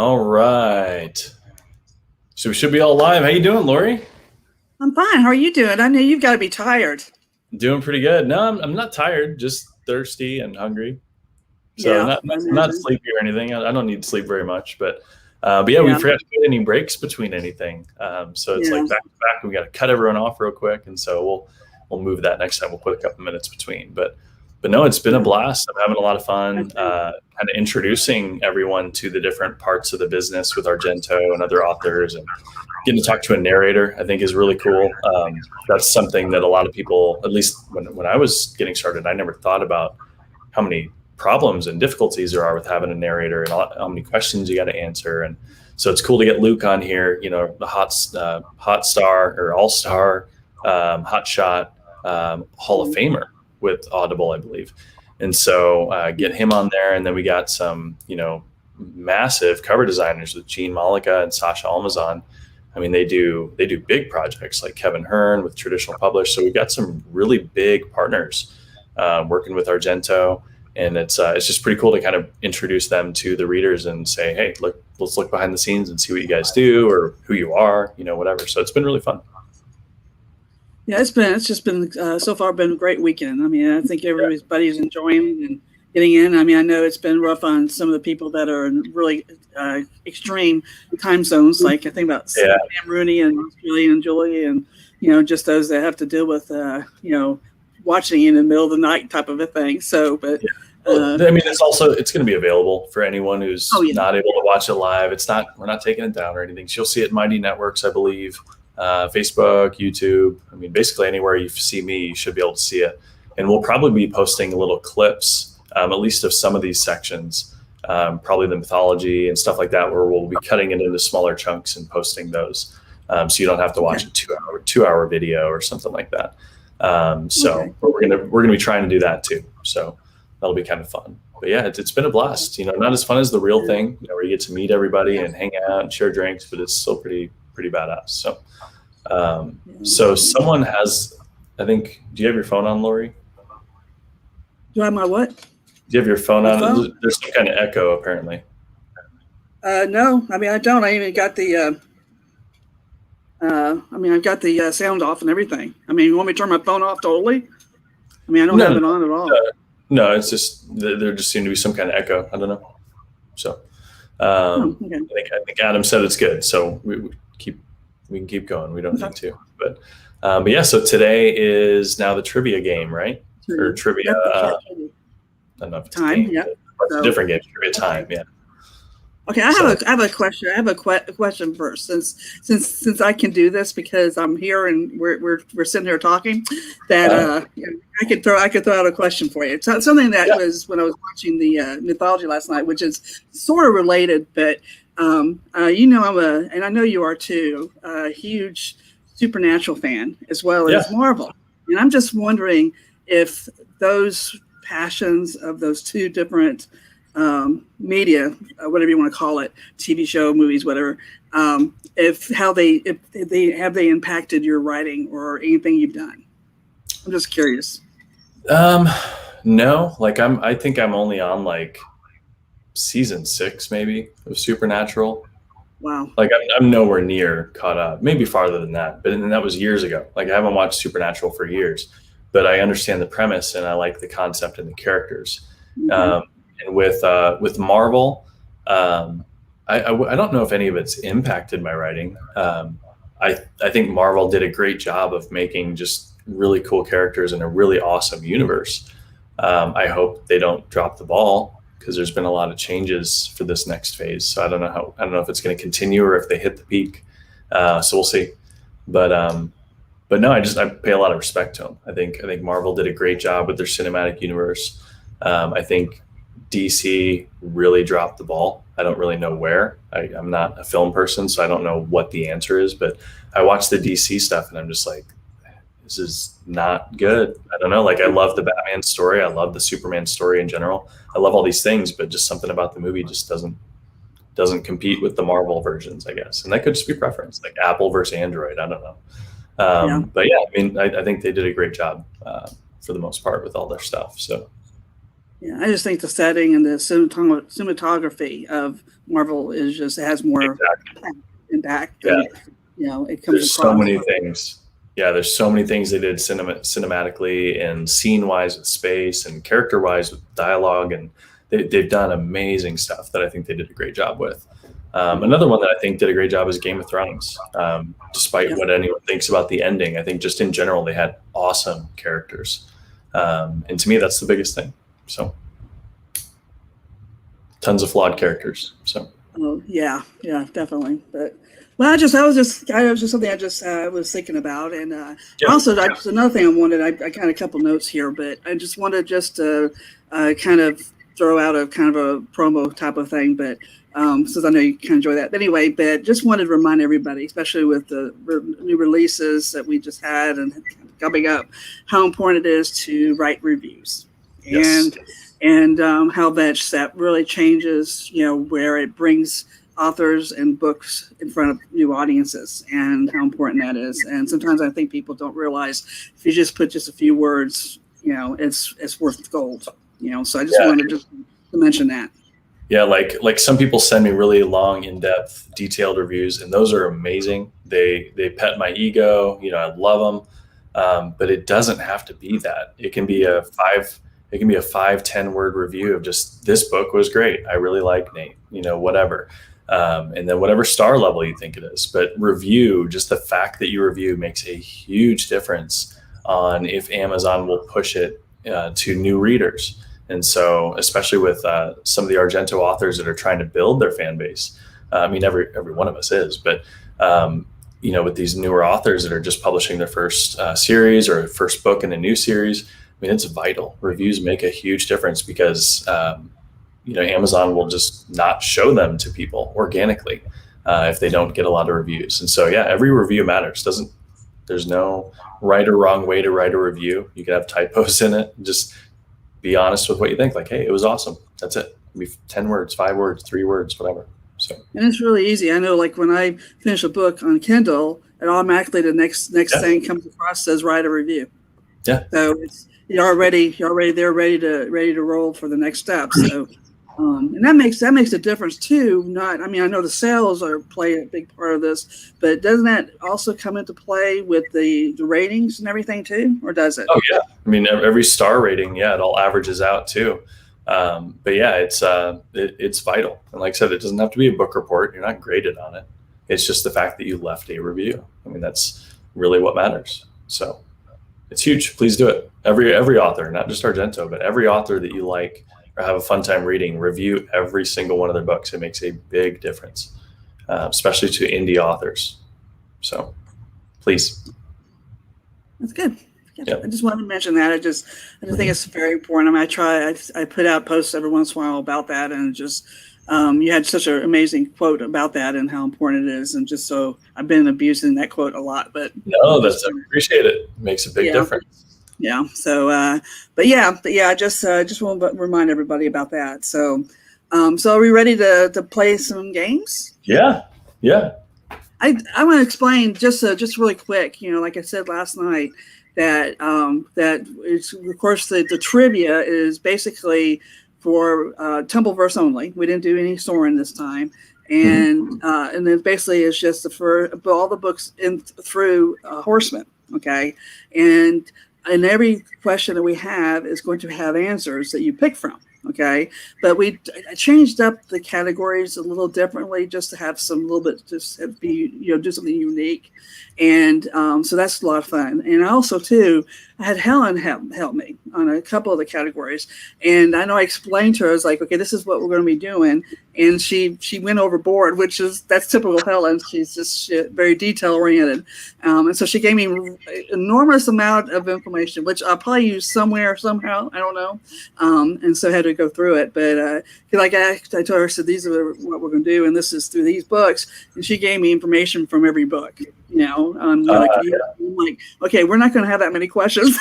All right. So we should be all live. How you doing, Laurie? I'm fine. How are you doing? I know you've got to be tired. Doing pretty good. No, I'm not tired, just thirsty and hungry. So Yeah, not I not imagine. sleepy or anything. I don't need to sleep very much, but yeah, we Yeah, forgot to put any breaks between anything. So it's yeah. like back to back. We got to cut everyone off real quick, and so we'll move that next time. We'll put a couple minutes between. But no, it's been a Yeah. blast. I'm having a lot of fun, Okay. kind of introducing everyone to the different parts of the business with Argento and other authors, and getting to talk to a narrator. I think is really cool. That's something that a lot of people, at least when I was getting started, I never thought about how many problems and difficulties there are with having a narrator and how many questions you got to answer. And so it's cool to get Luke on here, the hot star or all star, hot shot, Hall of Famer with Audible, I believe. And so get him on there. And then we got some, massive cover designers with Gene Malika and Sasha Almazan. I mean, they do big projects like Kevin Hearn with Traditional Publish. So we've got some really big partners working with Argento, and it's just pretty cool to kind of introduce them to the readers and say, hey, let's look behind the scenes and see what you guys do or who you are, whatever. So it's been really fun. Yeah, it's just been so far been a great weekend. I mean, I think everybody's enjoying and getting in. I mean, I know it's been rough on some of the people that are in really extreme time zones, like I think about Sam Yeah. Rooney and Australia and Julie, and just those that have to deal with watching in the middle of the night type of a thing. So, but Well, I mean, it's going to be available for anyone who's yeah. not able to watch it live. We're not taking it down or anything. So you'll see it in Mighty Networks, I believe, Facebook, YouTube. I mean, basically anywhere you see me, you should be able to see it. And we'll probably be posting little clips, at least of some of these sections, probably the mythology and stuff like that, where we'll be cutting it into smaller chunks and posting those, so you don't have to watch a two-hour video or something like that. So we're gonna be trying to do that too. So that'll be kind of fun. But yeah, it's been a blast. Not as fun as the real thing, where you get to meet everybody and hang out and share drinks, but it's still pretty badass. So someone has, I think, do you have your phone on, Laurie? Do I have my what? Do you have your phone My on? phone? There's some kind of echo apparently. No, I mean I don't. I even got the. I mean I've got the sound off and everything. I mean, you want me to turn my phone off totally? I mean I don't have it on at all. No, it's just there just seemed to be some kind of echo. I don't know. So Okay. I think Adam said it's good. So we can keep going. We don't need to. But yeah. So today is now the trivia game, right? Or trivia. I don't know if it's time. a game, Yeah. It's a different game. Trivia time. Yeah. Okay, I have a question. I have a question first, since I can do this because I'm here and we're sitting here talking. That I could throw out a question for you. So, something that was when I was watching the mythology last night, which is sort of related, but and I know you are too, a huge Supernatural fan as well as Marvel, and I'm just wondering if those passions of those two different media, whatever you want to call it, TV show, movies, whatever, if they have impacted your writing or anything you've done. I'm just curious. No, like I think I'm only on like season 6 maybe of Supernatural. Wow. Like I'm nowhere near caught up, maybe farther than that, but that was years ago. Like I haven't watched Supernatural for years, but I understand the premise and I like the concept and the characters. Mm-hmm. And with Marvel, I don't know if any of it's impacted my writing. I think Marvel did a great job of making just really cool characters in a really awesome universe. I hope they don't drop the ball because there's been a lot of changes for this next phase. So I don't know if it's going to continue or if they hit the peak. So we'll see. But no, I pay a lot of respect to them. I think Marvel did a great job with their cinematic universe. I think DC really dropped the ball. I don't really know where. I'm not a film person, so I don't know what the answer is. But I watch the DC stuff, and I'm just like, this is not good. I don't know. Like, I love the Batman story. I love the Superman story in general. I love all these things, but just something about the movie just doesn't compete with the Marvel versions, I guess. And that could just be preference, like Apple versus Android. I don't know. But yeah, I mean, I think they did a great job for the most part with all their stuff. So. Yeah, I just think the setting and the cinematography of Marvel is just, it has more Exactly. impact, Yeah. and it comes There's so across. many things. Yeah, there's so many things they did cinematically and scene wise with space and character wise with dialogue, and they've done amazing stuff that I think they did a great job with. Another one that I think did a great job is Game of Thrones. Despite Yeah. what anyone thinks about the ending, I think just in general they had awesome characters, and to me that's the biggest thing. So tons of flawed characters. So Oh yeah, yeah, definitely. But well, I was just something I just was thinking about, and yeah, also just another thing I wanted. I got a couple notes here, but I just wanted just to kind of throw out a kind of a promo type of thing, but since I know you kind of enjoy that. But anyway, but just wanted to remind everybody, especially with the new releases that we just had and coming up, how important it is to write reviews. yes, And how that really changes, where it brings authors and books in front of new audiences, and how important that is. And sometimes I think people don't realize if you just put just a few words, it's worth gold. So I just yeah. wanted to mention that. Yeah, like some people send me really long, in-depth, detailed reviews, and those are amazing. They pet my ego. I love them, but it doesn't have to be that. It can be a 5-10 word review of just this book was great. I really like Nate. Whatever, and then whatever star level you think it is. But review, just the fact that you review makes a huge difference on if Amazon will push it to new readers. And so, especially with some of the Argento authors that are trying to build their fan base, I mean, every one of us is, but with these newer authors that are just publishing their first series or first book in a new series, I mean, it's vital. Reviews make a huge difference because Amazon will just not show them to people organically if they don't get a lot of reviews. And so, yeah, every review matters. There's no right or wrong way to write a review. You can have typos in it. Just be honest with what you think. Like, hey, it was awesome. That's it. Be 10 words, 5 words, 3 words, whatever. So, And it's really easy. I know, like when I finish a book on Kindle, it automatically the next yeah, thing comes across says write a review. yeah, So you're already there, ready to roll for the next step. So, and that makes a difference too. I mean, I know the sales play a big part of this, but doesn't that also come into play with the ratings and everything too, or does it? oh yeah. I mean, every star rating, yeah, it all averages out too. But yeah, it's vital. And like I said, it doesn't have to be a book report. You're not graded on it. It's just the fact that you left a review. I mean, that's really what matters. So it's huge. Please do it. Every author, not just Argento, but every author that you like or have a fun time reading, review every single one of their books. It makes a big difference, especially to indie authors. So please. That's good. Yep. I just wanted to mention that. I just think it's very important. I mean, I put out posts every once in a while about that, and just you had such an amazing quote about that and how important it is. And just so I've been abusing that quote a lot, but no, I appreciate it. It makes a big difference. Yeah. So, but yeah, I just want to remind everybody about that. So, so are we ready to play some games? Yeah. Yeah. I want to explain just really quick. Like I said last night, that it's, of course, the trivia is basically for TempleVerse only. We didn't do any Soren this time, and then basically it's just for all the books through Horseman. Okay, and every question that we have is going to have answers that you pick from. Okay, but I changed up the categories a little differently just to have some little bit, just be, do something unique. And so that's a lot of fun. And I also too, I had Helen help me on a couple of the categories. And I know I explained to her, I was like, okay, this is what we're going to be doing. And she went overboard, that's typical Helen. She's just very detail oriented. And so she gave me an enormous amount of information, which I'll probably use somewhere, somehow, I don't know. And so I had to go through it. But like I told her, I said, these are what we're going to do. And this is through these books. And she gave me information from every book, I'm like, okay, we're not going to have that many questions.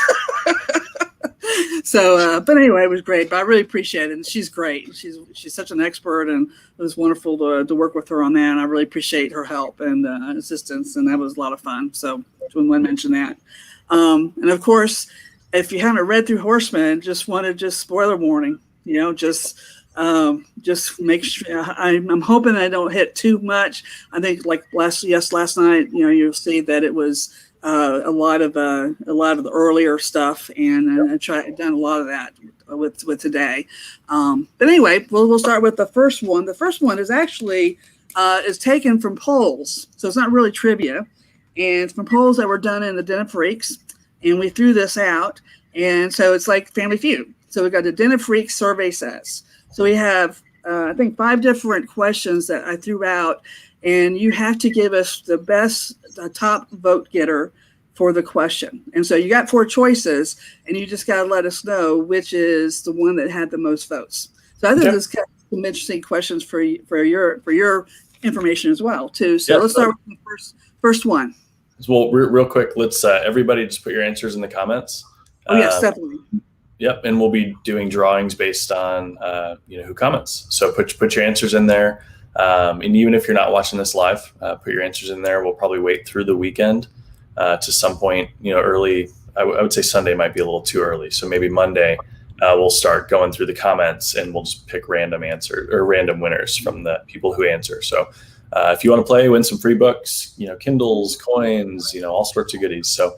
So, but anyway, it was great. But I really appreciate it. And she's great. She's such an expert, and it was wonderful to work with her on that. And I really appreciate her help and assistance, and that was a lot of fun. So, just want to mention that. And of course, if you haven't read through Horseman, just spoiler warning. Just make sure. I'm hoping I don't hit too much. I think like last night, you'll see that it was a lot of the earlier stuff, and I've done a lot of that with today. But anyway, we'll start with the first one. The first one is actually is taken from polls, so it's not really trivia, and it's from polls that were done in the Den of Freaks, and we threw this out, and so it's like Family Feud. So we got the Den of Freaks survey says. So we have I think 5 different questions that I threw out, and you have to give us the top vote getter for the question. And so you got 4 choices, and you just got to let us know which is the one that had the most votes. So I think this kind of some interesting questions for your information as well too. So let's start with the first one. Well, real quick, let's everybody just put your answers in the comments. Oh yes, definitely. Yep, and we'll be doing drawings based on who comments. So put your answers in there, and even if you're not watching this live, put your answers in there. We'll probably wait through the weekend to some point, early. I would say Sunday might be a little too early, so maybe Monday we'll start going through the comments, and we'll just pick random answers or random winners from the people who answer. So if you want to play, win some free books, Kindles, coins, all sorts of goodies. So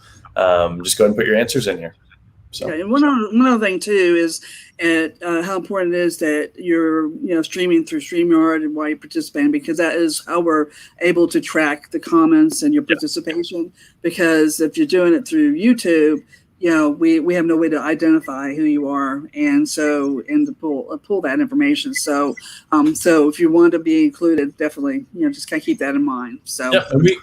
just go ahead and put your answers in here. So. Okay. And one other thing too is how important it is that you're streaming through StreamYard and while you're participating, because that is how we're able to track the comments and your participation. Because if you're doing it through YouTube, we have no way to identify who you are, and to pull that information. So if you want to be included, definitely just kind of keep that in mind. So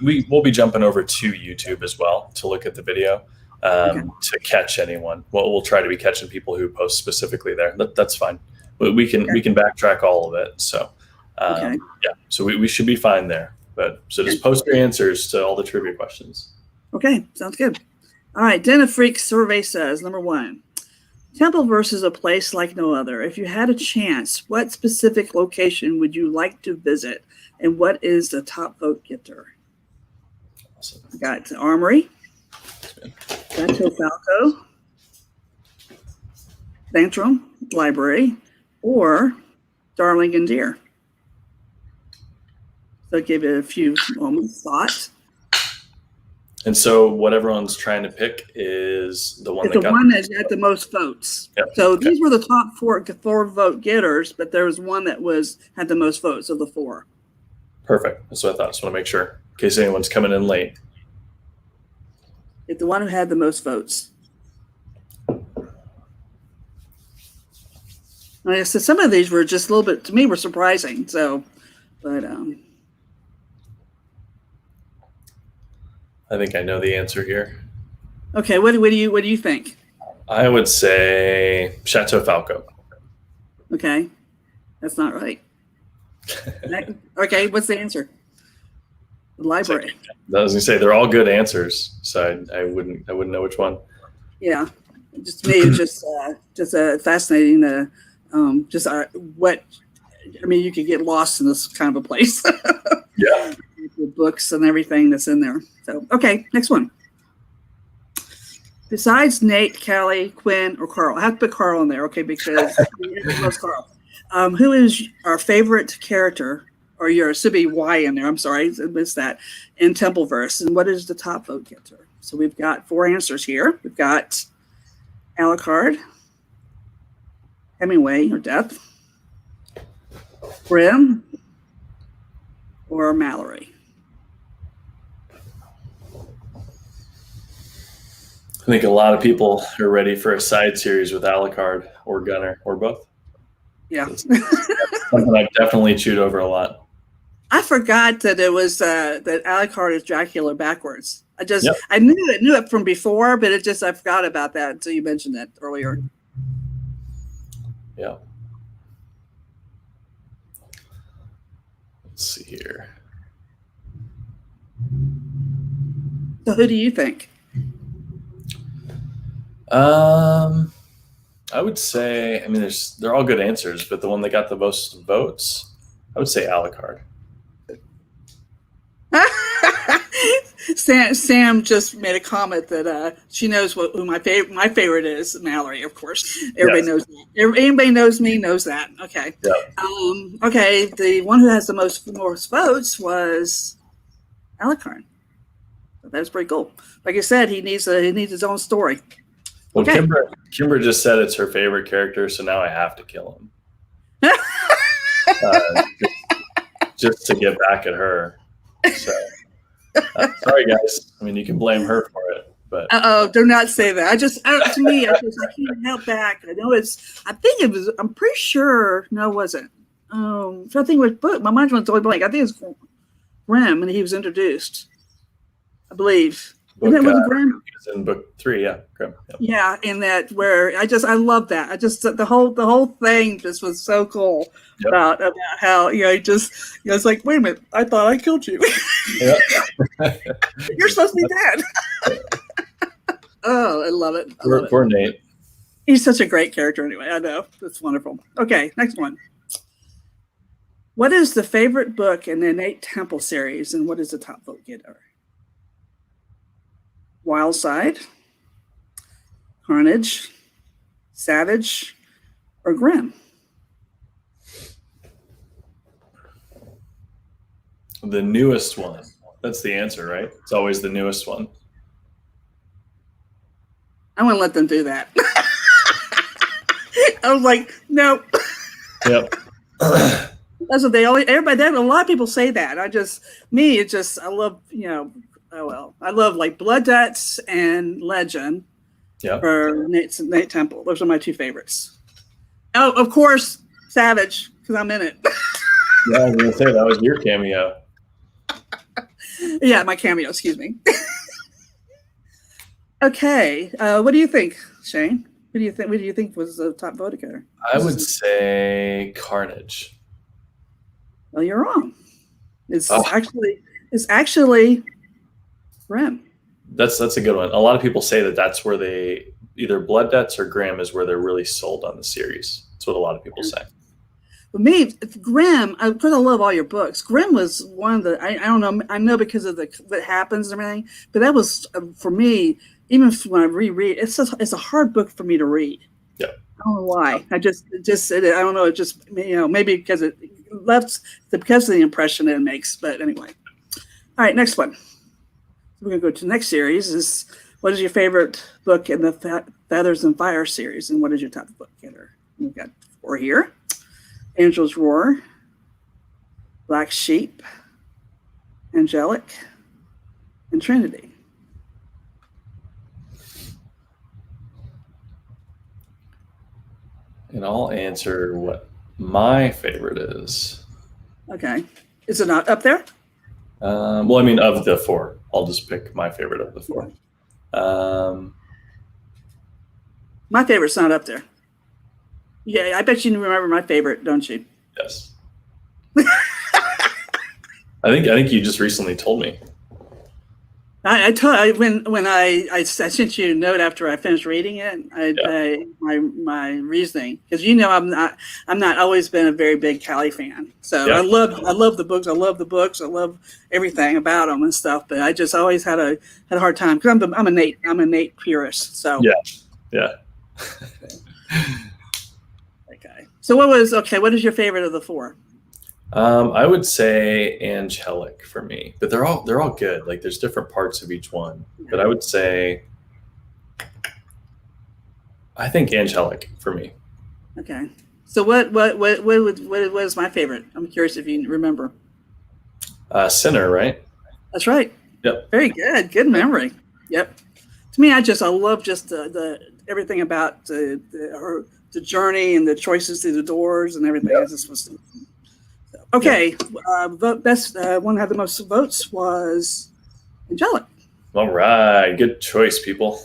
we will be jumping over to YouTube as well to look at the video. To catch anyone. Well, we'll try to be catching people who post specifically there. That's fine. We can backtrack all of it. So so we should be fine there. But so just post your answers to all the trivia questions. Okay, sounds good. All right, Den of Freaks survey says, number 1, TempleVerse is a place like no other. If you had a chance, what specific location would you like to visit, and what is the top vote getter? Awesome. We got the Armory, Chateau Falco, Tantrum Library, or Darling and Deer. So give it a few moments thought. And so what everyone's trying to pick is the one that got the most votes. Yep. So these were the top four vote getters, but there was one that had the most votes of the 4. Perfect. That's what I thought. Just want to make sure in case anyone's coming in late. Get the one who had the most votes. Like I said, some of these were just a little bit, to me, were surprising. So, but I think I know the answer here. Okay, what do you think? I would say Chateau Falco. Okay, that's not right. Okay, what's the answer? The library. I was gonna say they're all good answers, so I wouldn't know which one. Yeah, just to me, it's just fascinating. You could get lost in this kind of a place. Yeah. The books and everything that's in there. So, okay, next one. Besides Nate, Callie, Quinn, or Carl, I have to put Carl in there, okay, because everyone loves Carl. Who is our favorite character, or there should be Y in there, I'm sorry, I missed that, in TempleVerse, and what is the top vote getter? So we've got 4 answers here. We've got Alucard, Hemingway, or Death, Brim, or Mallory. I think a lot of people are ready for a side series with Alucard or Gunner or both. Yeah. Something I've definitely chewed over a lot. I forgot that it was that Alucard is Dracula backwards. I knew it from before, but I forgot about that until you mentioned that earlier. Yeah. Let's see here. So who do you think? I would say, they're all good answers, but the one that got the most votes, I would say Alucard. Sam just made a comment that she knows who my favorite is. Mallory, of course. Everybody knows that. Anybody knows me knows that. Okay. Yeah. Okay. The one who has the most votes was Alucard. So that's pretty cool. Like I said, he needs his own story. Well, Okay. Kimber just said it's her favorite character, so now I have to kill him. Just to get back at her. So, sorry, guys. I mean, you can blame her for it, but do not say that. To me, I can't help back. I know I'm pretty sure. No, it wasn't. So I think it was book. My mind went totally blank. I think it's Grimm, and he was introduced. I believe. book, And it was Grimm. he was in book 3, yeah, Grimm. Yep. Yeah, in that where I love that. The whole thing just was so cool. Yep. about how it's like, wait a minute, I thought I killed you. Yep. You're supposed to be dead. Oh, I love it. Poor Nate. He's such a great character anyway. I know. It's wonderful. Okay, next one. What is the favorite book in the Nate Temple series, and what is the top vote getter? Wildside, Carnage, Savage, or Grimm? The newest one. That's the answer, right? It's always the newest one. I want to let them do that. I was like, no. Yep. That's what everybody, a lot of people say that. I love, I love like Blood Debts and Legend. Yeah. For Nate Temple. Those are my two favorites. Oh, of course, Savage, because I'm in it. Yeah, I was going to say, that was your cameo. Yeah, my cameo, excuse me. Okay. What do you think, Shane? What do you think was the top vote getter? I would say Carnage. Well, you're wrong. It's actually Grimm. That's a good one. A lot of people say that's where they either Blood Debts or Grimm is where they're really sold on the series. That's what a lot of people say. For me, Grimm, because I love all your books, Grimm was one of the, I don't know, I know because of what happens and everything, but that was, for me, even when I reread, it's a hard book for me to read. Yeah. I don't know why. I just I don't know, it just, maybe because it left, because of the impression it makes, but anyway. All right, next one. We're going to go to the next series. What is your favorite book in the Feathers and Fire series, and what is your top book getter? We've got 4 here. Angel's Roar, Black Sheep, Angelic, and Trinity. And I'll answer what my favorite is. Okay. Is it not up there? Well, I mean, of the 4. I'll just pick my favorite of the 4. My favorite's not up there. Yeah, I bet you remember my favorite, don't you? Yes. I think you just recently told me. When I sent you a note after I finished reading it. My reasoning, because I'm not always been a very big Callie fan. So yeah. I love the books. I love everything about them and stuff. But I just always had a hard time because I'm a Nate purist. So yeah. Okay. So what is your favorite of the 4? I would say Angelic for me, but they're all good. Like there's different parts of each one, but I would say I think Angelic for me. Okay. So what is my favorite? I'm curious if you remember. Sinner, right? That's right. Yep. Very good. Good memory. Yep. To me, I love just the everything about the journey and the choices through the doors and everything. Yep. Okay, best one that had the most votes was Angelic. All right, good choice, people.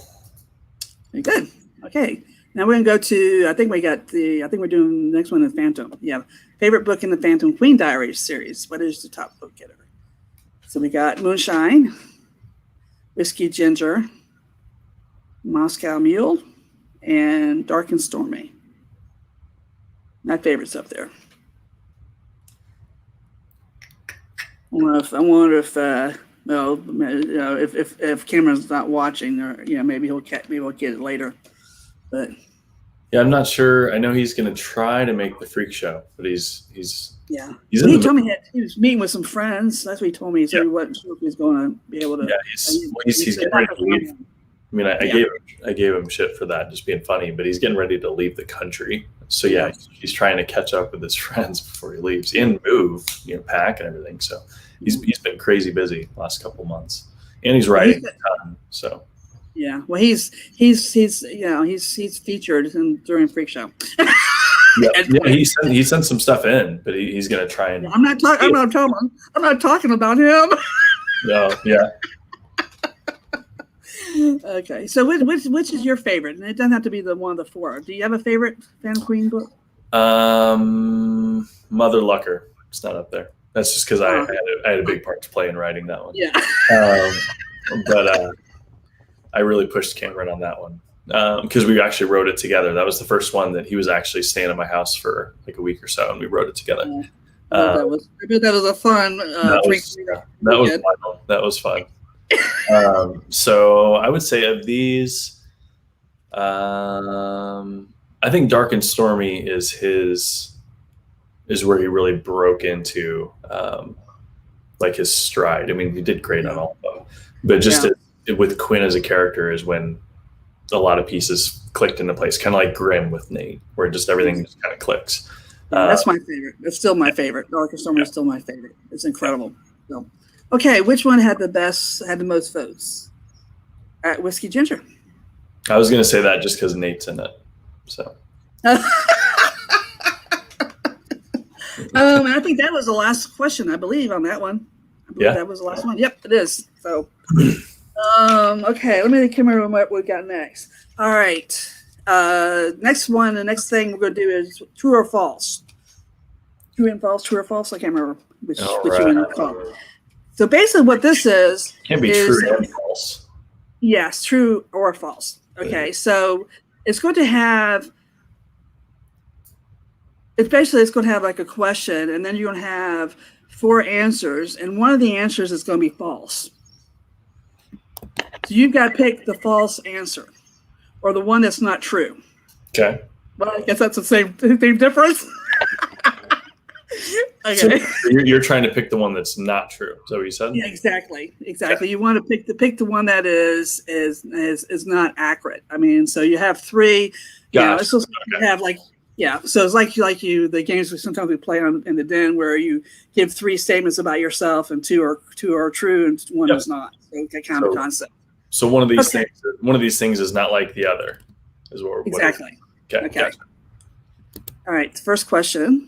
Very good. Okay, now we're gonna go to. I think we're doing the next one in Phantom. Yeah, favorite book in the Phantom Queen Diaries series. What is the top book getter? So we got Moonshine, Whiskey Ginger, Moscow Mule, and Dark and Stormy. My favorite's up there. I wonder if Well, if Cameron's not watching, or maybe we'll get it later. But yeah, I'm not sure. I know he's going to try to make the freak show, but he's he told me he was meeting with some friends. That's what he told me. So he wasn't sure if he was going to be able to. Yeah, he's getting ready to leave. I mean, I gave him shit for that, just being funny, but he's getting ready to leave the country. So yeah, he's trying to catch up with his friends before he leaves and move, pack and everything. So he's been crazy busy the last couple of months, and he's writing a ton. So yeah, well, he's featured during Freak Show. He sent some stuff in, but he's going to try and. I'm not talking about him. No, yeah. Okay, so which is your favorite? And it doesn't have to be one of the four. Do you have a favorite Fan Queen book? Mother Lucker. It's not up there. That's just because I had a big part to play in writing that one. Yeah. But I really pushed Cameron on that one because we actually wrote it together. That was the first one that he was actually staying at my house for like a week or so, and we wrote it together. That was a fun. That was fun. So I would say of these, I think Dark and Stormy is where he really broke into like his stride. I mean, he did great on all of them, but just with Quinn as a character is when a lot of pieces clicked into place, kind of like Grimm with Nate, where just everything just kind of clicks. That's my favorite. It's still my favorite. Dark and Stormy is still my favorite. It's incredible. So. Okay, which one had the most votes? At Whiskey Ginger. I was going to say that just because Nate's in it. So. I think that was the last question, I believe, on that one. I believe that was the last one. Yep, it is. So, okay, let me come over what we got next. All right. Next one, the next thing we're going to do is true or false. True and false, true or false. I can't remember which you want to call it. So basically what this is... Can't be true and false. Yes, true or false. Okay, so it's going to have... It's going to have like a question, and then you're going to have 4 answers, and one of the answers is going to be false. So you've got to pick the false answer, or the one that's not true. Okay. Well, I guess that's the same difference. Okay. So you're trying to pick the one that's not true. Is that what you said? Yeah, exactly. Okay. You want to pick the one that is not accurate. I mean, so you have 3. Gosh. You have like. Yeah, so it's like the games we sometimes play in the den where you give 3 statements about yourself and two are true and one is not. So that kind of concept. So one of these things is not like the other, is what we're exactly. Okay. Gotcha. All right. The first question: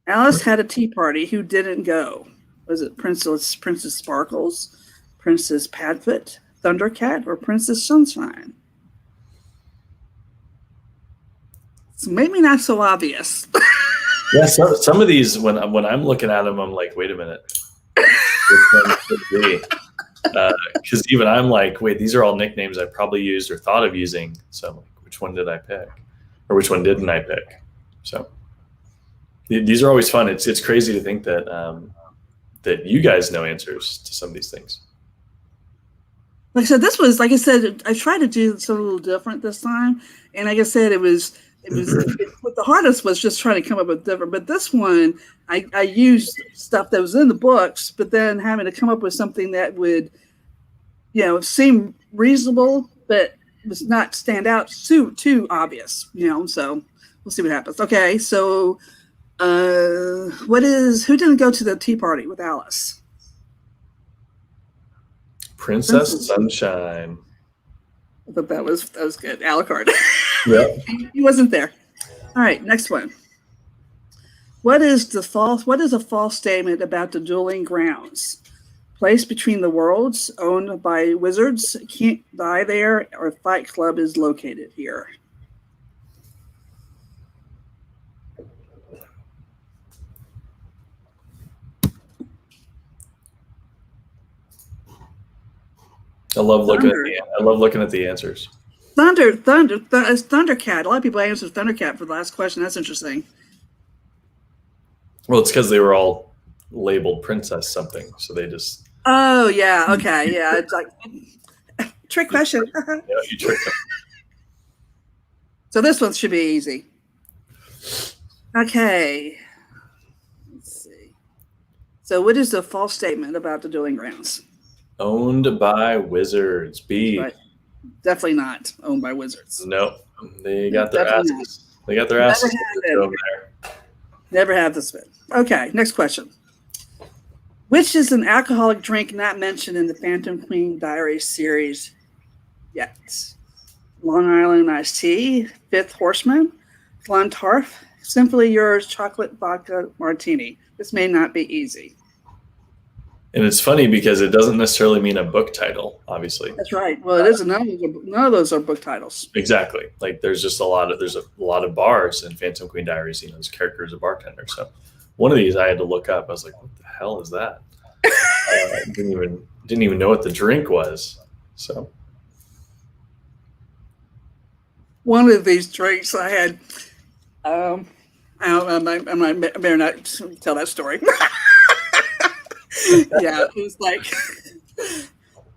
Alice had a tea party. Who didn't go? Was it Princess Sparkles, Princess Padfoot, Thundercat, or Princess Sunshine? Maybe not so obvious. Yeah, some of these, when I'm looking at them, I'm like, wait a minute. Because even I'm like, wait, these are all nicknames I probably used or thought of using. So I'm like, which one did I pick? Or which one didn't I pick? So these are always fun. It's crazy to think that that you guys know answers to some of these things. I said, I tried to do something a little different this time. And like I said, what the hardest was just trying to come up with different. But this one, I used stuff that was in the books, but then having to come up with something that would, seem reasonable, but was not stand out too obvious. So we'll see what happens. Okay, so who didn't go to the tea party with Alice? Princess Sunshine. I thought that was good. Alucard. Yeah. He wasn't there. All right, next one. What is a false statement about the dueling grounds? Place between the worlds, owned by wizards, can't die there, or Fight Club is located here. I love looking at the answers. Thundercat. A lot of people answered Thundercat for the last question. That's interesting. Well, it's because they were all labeled princess something, so they just. Oh yeah, okay, yeah. It's like trick question. You tricked them. So this one should be easy. Okay. Let's see. So what is the false statement about the dueling grounds? Owned by Wizards. B. Right. Definitely not owned by Wizards. Nope. They got their Definitely asses. They got their Never asses had it. over there. Never have this been. Okay, next question. Which is an alcoholic drink not mentioned in the Phantom Queen Diaries series yet? Long Island iced tea, Fifth Horseman, Clontarf, Simply Yours chocolate vodka martini. This may not be easy. And it's funny because it doesn't necessarily mean a book title, obviously. That's right. Well, it isn't. None of those are book titles. Exactly. Like there's a lot of bars in Phantom Queen Diaries. This character is a bartender. So one of these I had to look up. I was like, what the hell is that? I didn't even know what the drink was. So one of these drinks I had. I better not tell that story. Yeah, it was like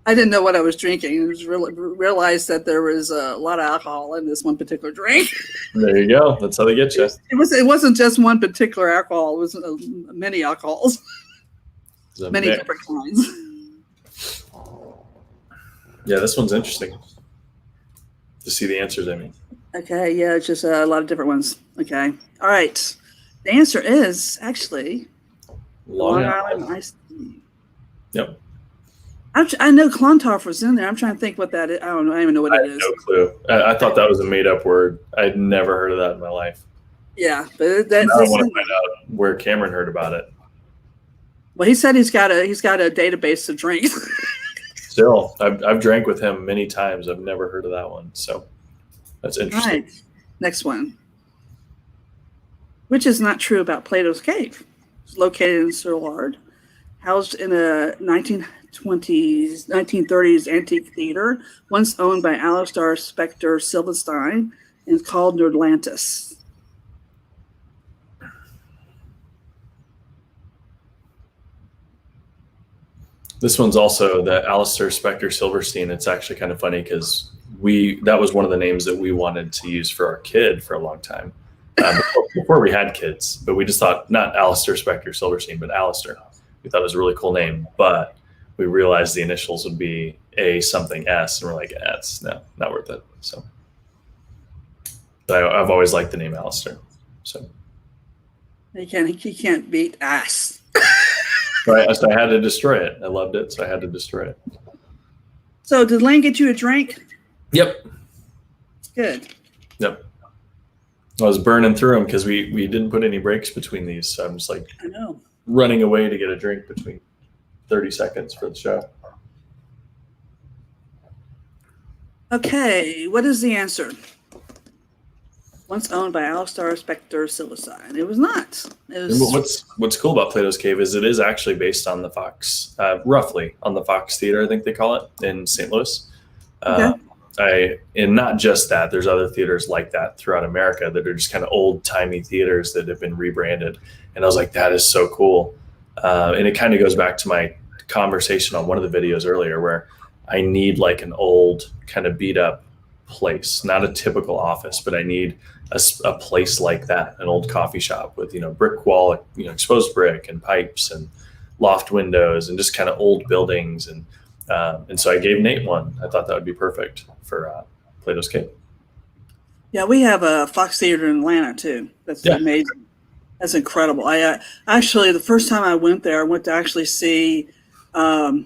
I didn't know what I was drinking. I was realized that there was a lot of alcohol in this one particular drink. There you go. That's how they get you. It wasn't just one particular alcohol. It was many alcohols, many different kinds. Yeah, this one's interesting to see the answers. I mean, okay, yeah, it's just a lot of different ones. Okay, all right. The answer is actually Long Island iced tea. Yep. I know Clontarf was in there. I'm trying to think what that is. I don't know. I don't even know what it is. No clue. I thought that was a made-up word. I'd never heard of that in my life. Yeah, but that's. I want to find out where Cameron heard about it. Well, he said he's got a database of drinks. Still, I've drank with him many times. I've never heard of that one. So that's interesting. All right. Next one. Which is not true about Plato's Cave. It's located in Soulard, housed in a 1930s antique theater, once owned by Alistair Spector Silverstein, and called Nordlantis. This one's also the Alistair Spector Silverstein. It's actually kind of funny because that was one of the names that we wanted to use for our kid for a long time. Before we had kids, but we just thought not Alistair Spector Silverstein, but Alistair. We thought it was a really cool name, but we realized the initials would be A something S, and we're like, it's not worth it. So, but I've always liked the name Alistair. So he can't beat ass. Right, so I had to destroy it. I loved it, so I had to destroy it. So did Lane get you a drink? Yep. Good. Yep. I was burning through them because we didn't put any breaks between these. So I'm just like running away to get a drink between 30 seconds for the show. Okay, what is the answer? Once owned by Alistair Spector Silverstein. It was not. What's cool about Plato's Cave is it is actually based on the Fox, roughly on the Fox Theater, I think they call it, in St. Louis. Okay. And not just that, there's other theaters like that throughout America that are just kind of old-timey theaters that have been rebranded. And I was like, that is so cool. And it kind of goes back to my conversation on one of the videos earlier where I need like an old kind of beat up place, not a typical office, but I need a place like that, an old coffee shop with, brick wall, exposed brick and pipes and loft windows and just kind of old buildings. And so I gave Nate one. I thought that would be perfect for Plato's Cave. Yeah, we have a Fox Theater in Atlanta too. That's amazing. That's incredible. I actually, the first time I went there, I went to actually see The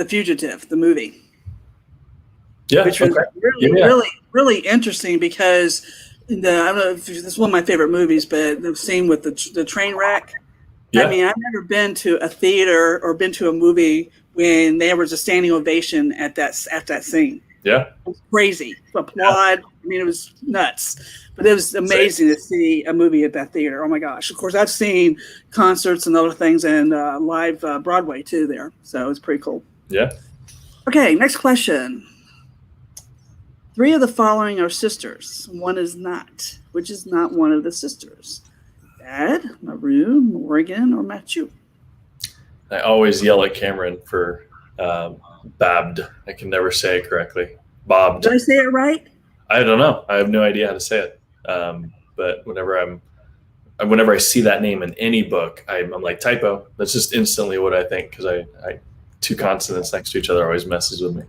Fugitive, the movie. Yeah, which was really interesting because I don't know if this is one of my favorite movies, but the scene with the train wreck. Yeah. I mean, I've never been to a theater or been to a movie when there was a standing ovation at that scene. Yeah, it was crazy. Applaud. Yeah. I mean, it was nuts. But it was amazing to see a movie at that theater. Oh my gosh! Of course, I've seen concerts and other things and live Broadway too there, so it's pretty cool. Yeah. Okay, next question. 3 of the following are sisters. One is not. Which is not one of the sisters? Bad, Maru, Morgan, or Matthew? I always yell at Cameron for Babbed. I can never say it correctly. Bobbed. Did I say it right? I don't know. I have no idea how to say it. But whenever I see that name in any book, I'm like, typo. That's just instantly what I think, because I two consonants next to each other always messes with me.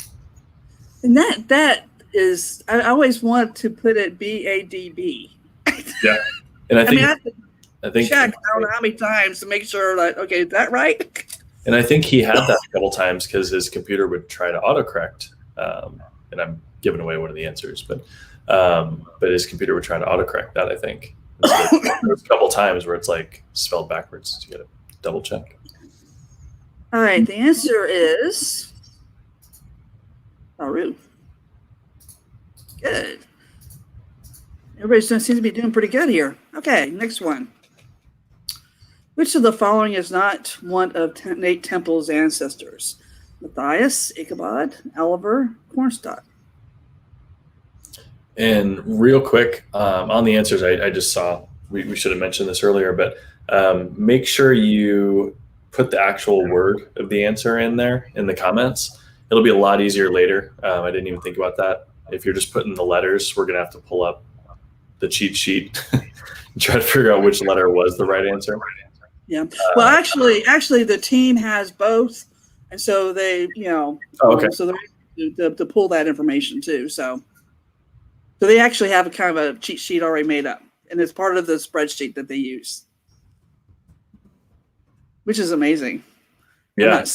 And that is, I always want to put it B-A-D-B. Yeah, and I think I think check. I don't know how many times to make sure that is that right? And I think he had that a couple times because his computer would try to autocorrect. And I'm giving away one of the answers, but his computer would try to autocorrect that, I think. So there's a couple times where it's like spelled backwards. So you got to double check. All right, the answer is Maru. Good. Everybody seems to be doing pretty good here. Okay, next one. Which of the following is not one of Nate Temple's ancestors? Matthias, Ichabod, Oliver, Cornstalk. And real quick, on the answers, I just saw, we should have mentioned this earlier, but make sure you put the actual word of the answer in there in the comments. It'll be a lot easier later. I didn't even think about that. If you're just putting the letters, we're going to have to pull up the cheat sheet and try to figure out which letter was the right answer. Yeah. Well, actually, the team has both, and so they, okay. So they're to pull that information too. So they actually have a kind of a cheat sheet already made up, and it's part of the spreadsheet that they use, which is amazing. Yeah.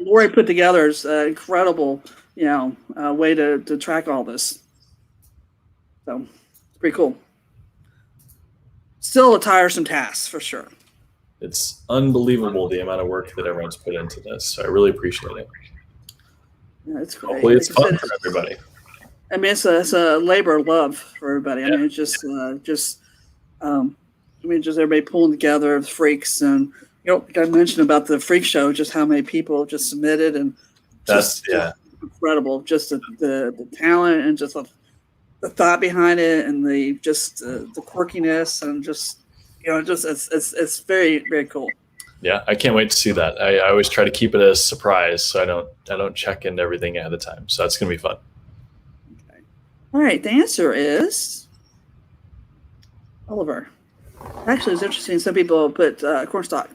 Laurie put together is an incredible, way to track all this. So it's pretty cool. Still a tiresome task for sure. It's unbelievable the amount of work that everyone's put into this. So I really appreciate it. Yeah, it's great. Hopefully it's fun for everybody. I mean, it's a labor of love for everybody. I mean, it's just everybody pulling together the freaks, and like I mentioned about the freak show, just how many people just submitted, and just incredible. Just the talent and just the thought behind it, and the quirkiness, and it's very, very cool. Yeah, I can't wait to see that. I always try to keep it a surprise, so I don't check into everything ahead of time. So that's gonna be fun. Okay. All right, the answer is Oliver. Actually, it's interesting. Some people put Cornstalk.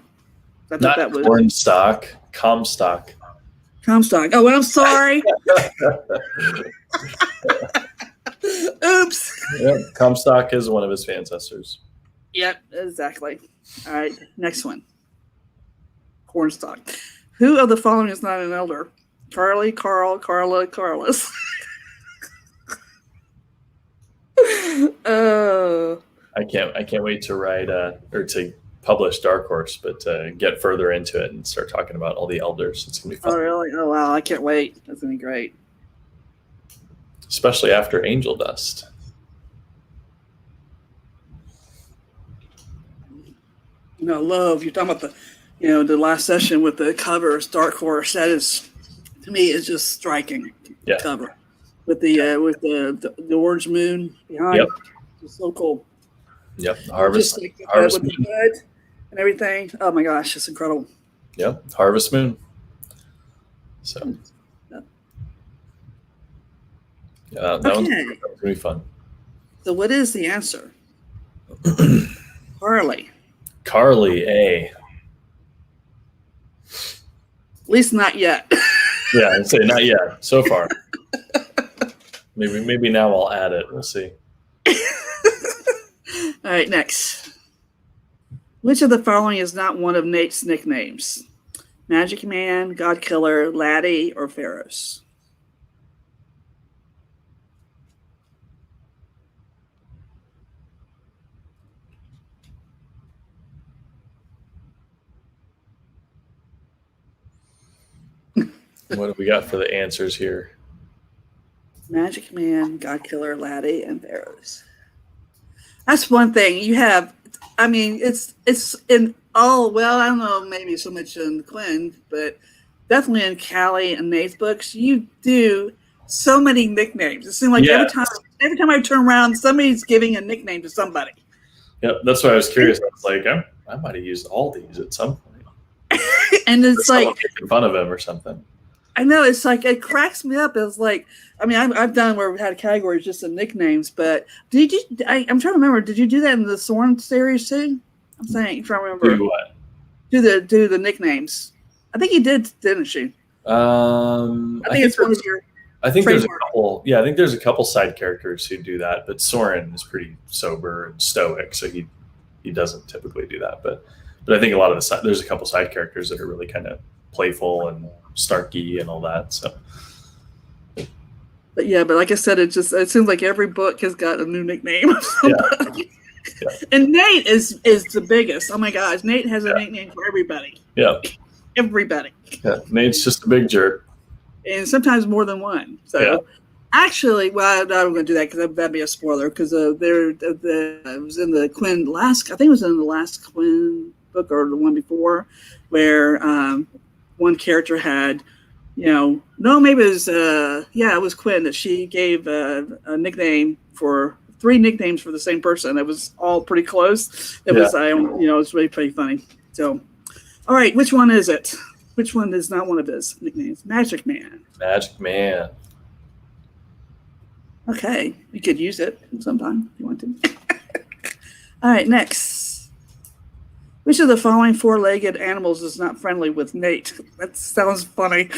I thought that was Cornstalk, Comstock. Comstock. Oh, I'm sorry. Oops. Yep, Comstock is one of his ancestors. Yep, exactly. All right, next one. Cornstalk. Who of the following is not an elder? Carly, Carl, Carla, Carlos. I can't wait to write or to publish Dark Horse, but to get further into it and start talking about all the elders. It's gonna be fun. Oh really? Oh wow! I can't wait. That's gonna be great. Especially after Angel Dust. Love. You're talking about the last session with the cover, Dark Horse. That is, to me, is just striking. Yeah. Cover with the orange moon behind. Yep. It's so cool. Yep. Harvest. Just like Harvest with Moon. the hood and everything. Oh my gosh, it's incredible. Yep. Harvest Moon. So. Yeah, that one's gonna be fun. So, what is the answer? Carly. Carly, A. At least not yet. Yeah, I'd say not yet. So far. Maybe now I'll add it. We'll see. All right, next. Which of the following is not one of Nate's nicknames? Magic Man, God Killer, Laddie, or Pharaohs? What do we got for the answers here? Magic Man, God Killer, Laddie, and Pharaohs. That's one thing you have. I mean, it's in all. Well, I don't know, maybe so much in Quinn, but definitely in Callie and Nate's books, you do so many nicknames. It seems like every time I turn around, somebody's giving a nickname to somebody. Yeah, that's why I was curious. I was like, I might have used all these at some point. And it's like making fun of him or something. I know, it's like it cracks me up. It's like, I mean, I've done where we had categories just in nicknames, but did you? I'm trying to remember. Did you do that in the Soren series too? I'm saying, trying to remember. Do what? Do the nicknames. I think you did, didn't you? I think it's one of your. I think there's a couple. Yeah, I think there's a couple side characters who do that, but Soren is pretty sober and stoic, so he doesn't typically do that. But I think a lot of there's a couple side characters that are really kind of playful and snarky and all that. So. But yeah, but like I said, it seems like every book has got a new nickname. Yeah. And Nate is the biggest. Oh my gosh, Nate has a nickname for everybody. Yeah. Everybody. Yeah. Nate's just a big jerk. And sometimes more than one. So actually, well, I'm not going to do that because that'd be a spoiler. Because it was in the Quinn I think it was in the last Quinn book or the one before, where one character had, no, maybe it was it was Quinn that she gave a nickname for 3 nicknames for the same person. It was all pretty close. It was it's really pretty funny. So, all right, which one is it? Which one is not one of his nicknames? Magic Man. Magic Man. Okay, you could use it sometime if you want to. All right, next. Which of the following 4-legged animals is not friendly with Nate? That sounds funny.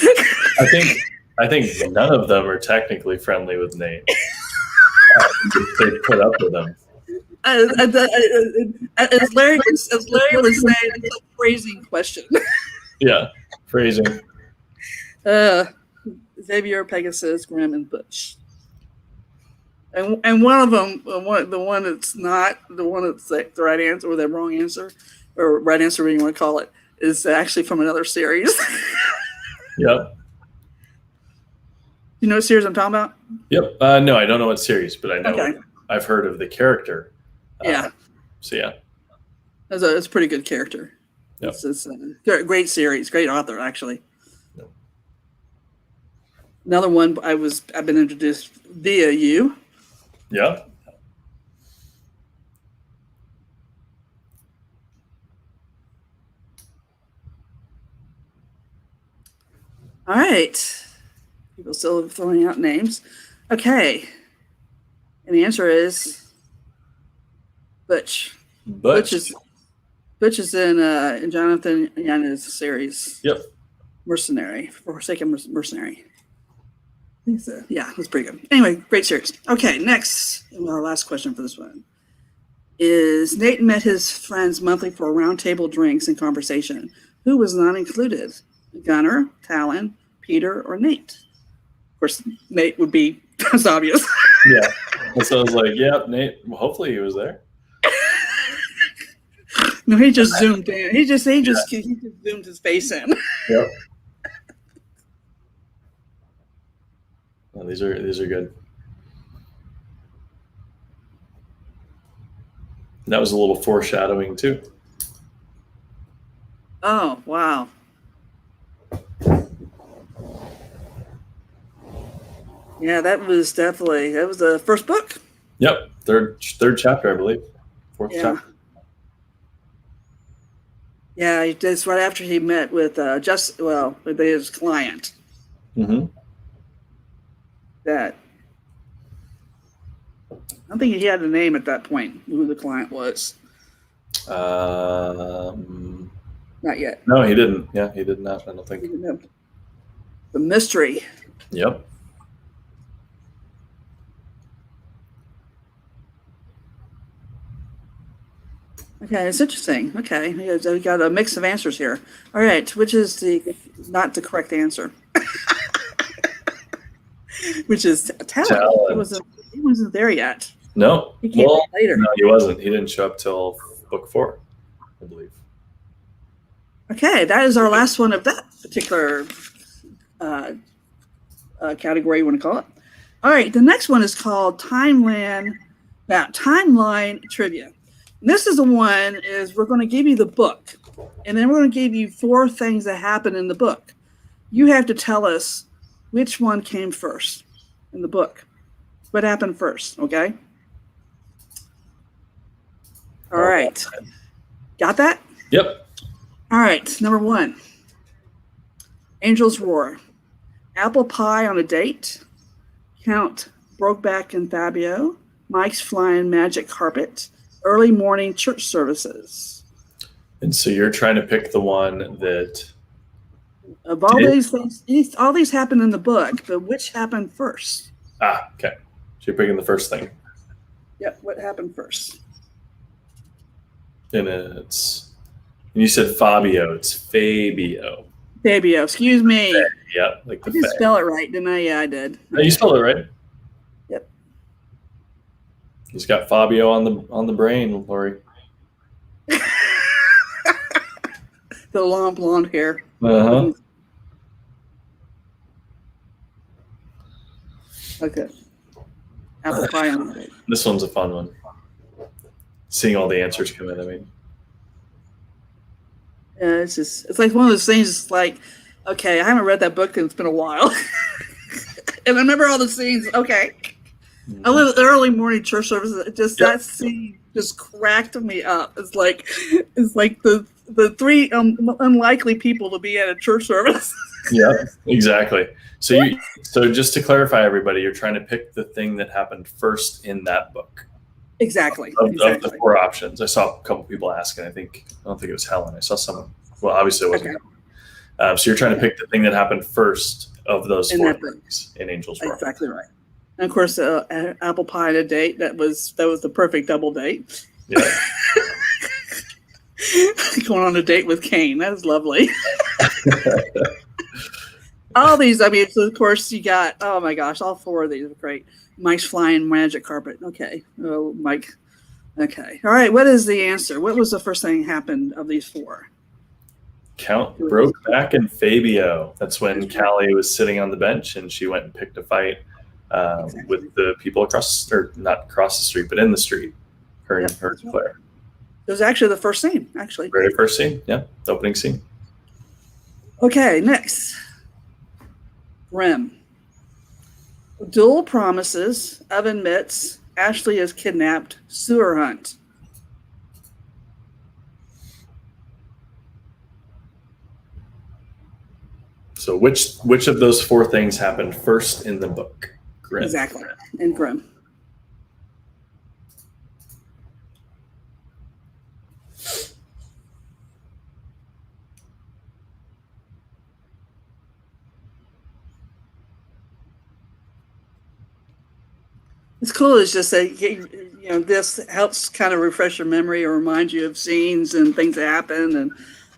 I think none of them are technically friendly with Nate. They put up with him. As Larry was saying, it's a phrasing question. Yeah, phrasing. Xavier, Pegasus, Grim, and Butch. And one of them, the one that's not the one that's like the right answer or the wrong answer, or right answer, whatever you want to call it, is actually from another series. Yep. You know what series I'm talking about? Yep. No, I don't know what series, but I know I've heard of the character. So yeah, it's a pretty good character. Yep. It's a great series, great author actually. Yep. Another one I've been introduced via you. Yeah. All right. People still throwing out names. Okay. And the answer is Butch. Butch is in Jonathan Yanna's series. Yep. Forsaken Mercenary. I think so. Yeah, that's pretty good. Anyway, great series. Okay, next, our last question for this one is Nate met his friends monthly for round table drinks and conversation. Who was not included? Gunnar, Talon, Peter, or Nate? Of course, Nate would be, that's obvious. Yeah. So I was like, yeah, Nate, well, hopefully he was there. No, he just zoomed in. He just zoomed his face in. Yep. Well, these are good. And that was a little foreshadowing too. Oh, wow. Yeah, that was the first book. Yep. Third chapter, I believe. Fourth chapter. Yeah, that's right after he met with with his client. Mm-hmm. That I don't think he had a name at that point. Who the client was? Not yet. No, he didn't. Yeah, he did not. I don't think. The mystery. Yep. Okay, it's interesting. Okay, we got a mix of answers here. All right, which is not the correct answer? Which is Talon. He wasn't there yet. No. He came later. No, he wasn't. He didn't show up till book 4, I believe. Okay, that is our last one of that particular category you want to call it. All right, the next one is called Timeline Trivia. And this is the one is we're going to give you the book, and then we're going to give you 4 things that happen in the book. You have to tell us which one came first in the book. What happened first, okay? All right. Got that? Yep. All right. Number 1. Angel's Roar. Apple pie on a date. Count Brokeback and Fabio. Mike's flying magic carpet. Early morning church services. And so you're trying to pick the one that of all these things, all these happened in the book, but which happened first? Okay. So you're picking the first thing. Yep. What happened first? And you said Fabio. It's Fabio. Fabio. Excuse me. Yep. Like I did spell it right, didn't I? Yeah, I did. No, you spelled it right. Yep. He's got Fabio on the brain, Laurie. The long blonde hair. Uh-huh. Okay. Apple pie on it. This one's a fun one. Seeing all the answers come in, I mean. Yeah, it's like one of those things. It's like, okay, I haven't read that book and it's been a while, and I remember all the scenes. Okay, I live the early morning church service. That scene just cracked me up. It's like the 3 unlikely people to be at a church service. Yeah, exactly. So just to clarify, everybody, you're trying to pick the thing that happened first in that book. Exactly. Of the 4 options. I saw a couple people asking. I don't think it was Helen. I saw someone. Well, obviously it wasn't. Okay. So you're trying to pick the thing that happened first of those 4 things in Angel's Roar. Exactly right. And of course, apple pie and a date. That was the perfect double date. Yeah. Going on a date with Cain. That was lovely. All these, I mean, so of course you got, oh my gosh, all 4 of these are great. Mike's flying magic carpet. Okay. Oh, Mike. Okay. All right. What is the answer? What was the first thing that happened of these 4? Count Brokeback and Fabio. That's when Callie was sitting on the bench and she went and picked a fight with the people not across the street, but in the street. Her and Claire. It was actually the first scene, Very first scene. Yeah. The opening scene. Okay. Next. Grimm. Dual promises. Evan admits. Ashley is kidnapped. Sewer hunt. So which of those 4 things happened first in the book? Grimm. Exactly. In Grimm. It's cool. It's just that, this helps kind of refresh your memory or remind you of scenes and things that happen. And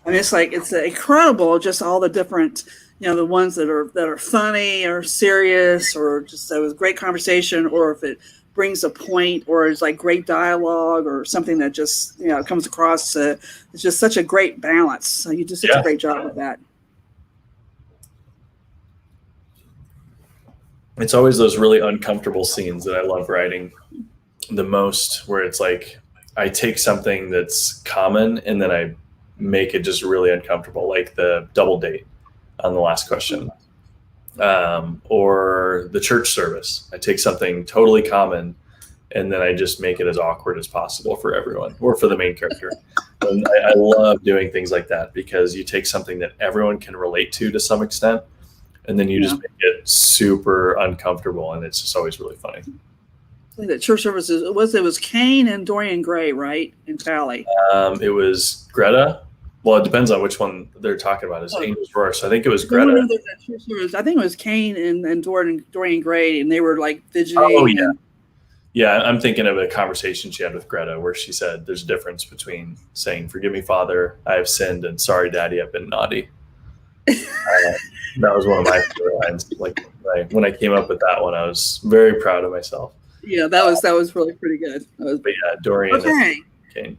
I mean, it's incredible. Just all the different, the ones that are funny or serious or just that was great conversation, or if it brings a point or is like great dialogue or something that just, comes across. It's just such a great balance. So you just did a great job with that. It's always those really uncomfortable scenes that I love writing the most, where it's like I take something that's common and then I make it just really uncomfortable, like the double date on the last question, or the church service. I take something totally common and then I just make it as awkward as possible for everyone or for the main character. And I love doing things like that because you take something that everyone can relate to some extent, and then you just make it super uncomfortable, and it's just always really funny. The church services it was Cain and Dorian Gray, right? And Tally. It was Greta. Well, it depends on which one they're talking about. It's Angel's Roar. So I think it was Greta. I think it was Cain and Dorian Gray, and they were like fidgeting. Oh yeah. Yeah, I'm thinking of a conversation she had with Greta where she said there's a difference between saying, "Forgive me, Father, I have sinned," and "Sorry, Daddy, I've been naughty." That was one of my favorite lines. Like when I came up with that one, I was very proud of myself. Yeah, that was really pretty good. But yeah, Dorian. Okay. Cain.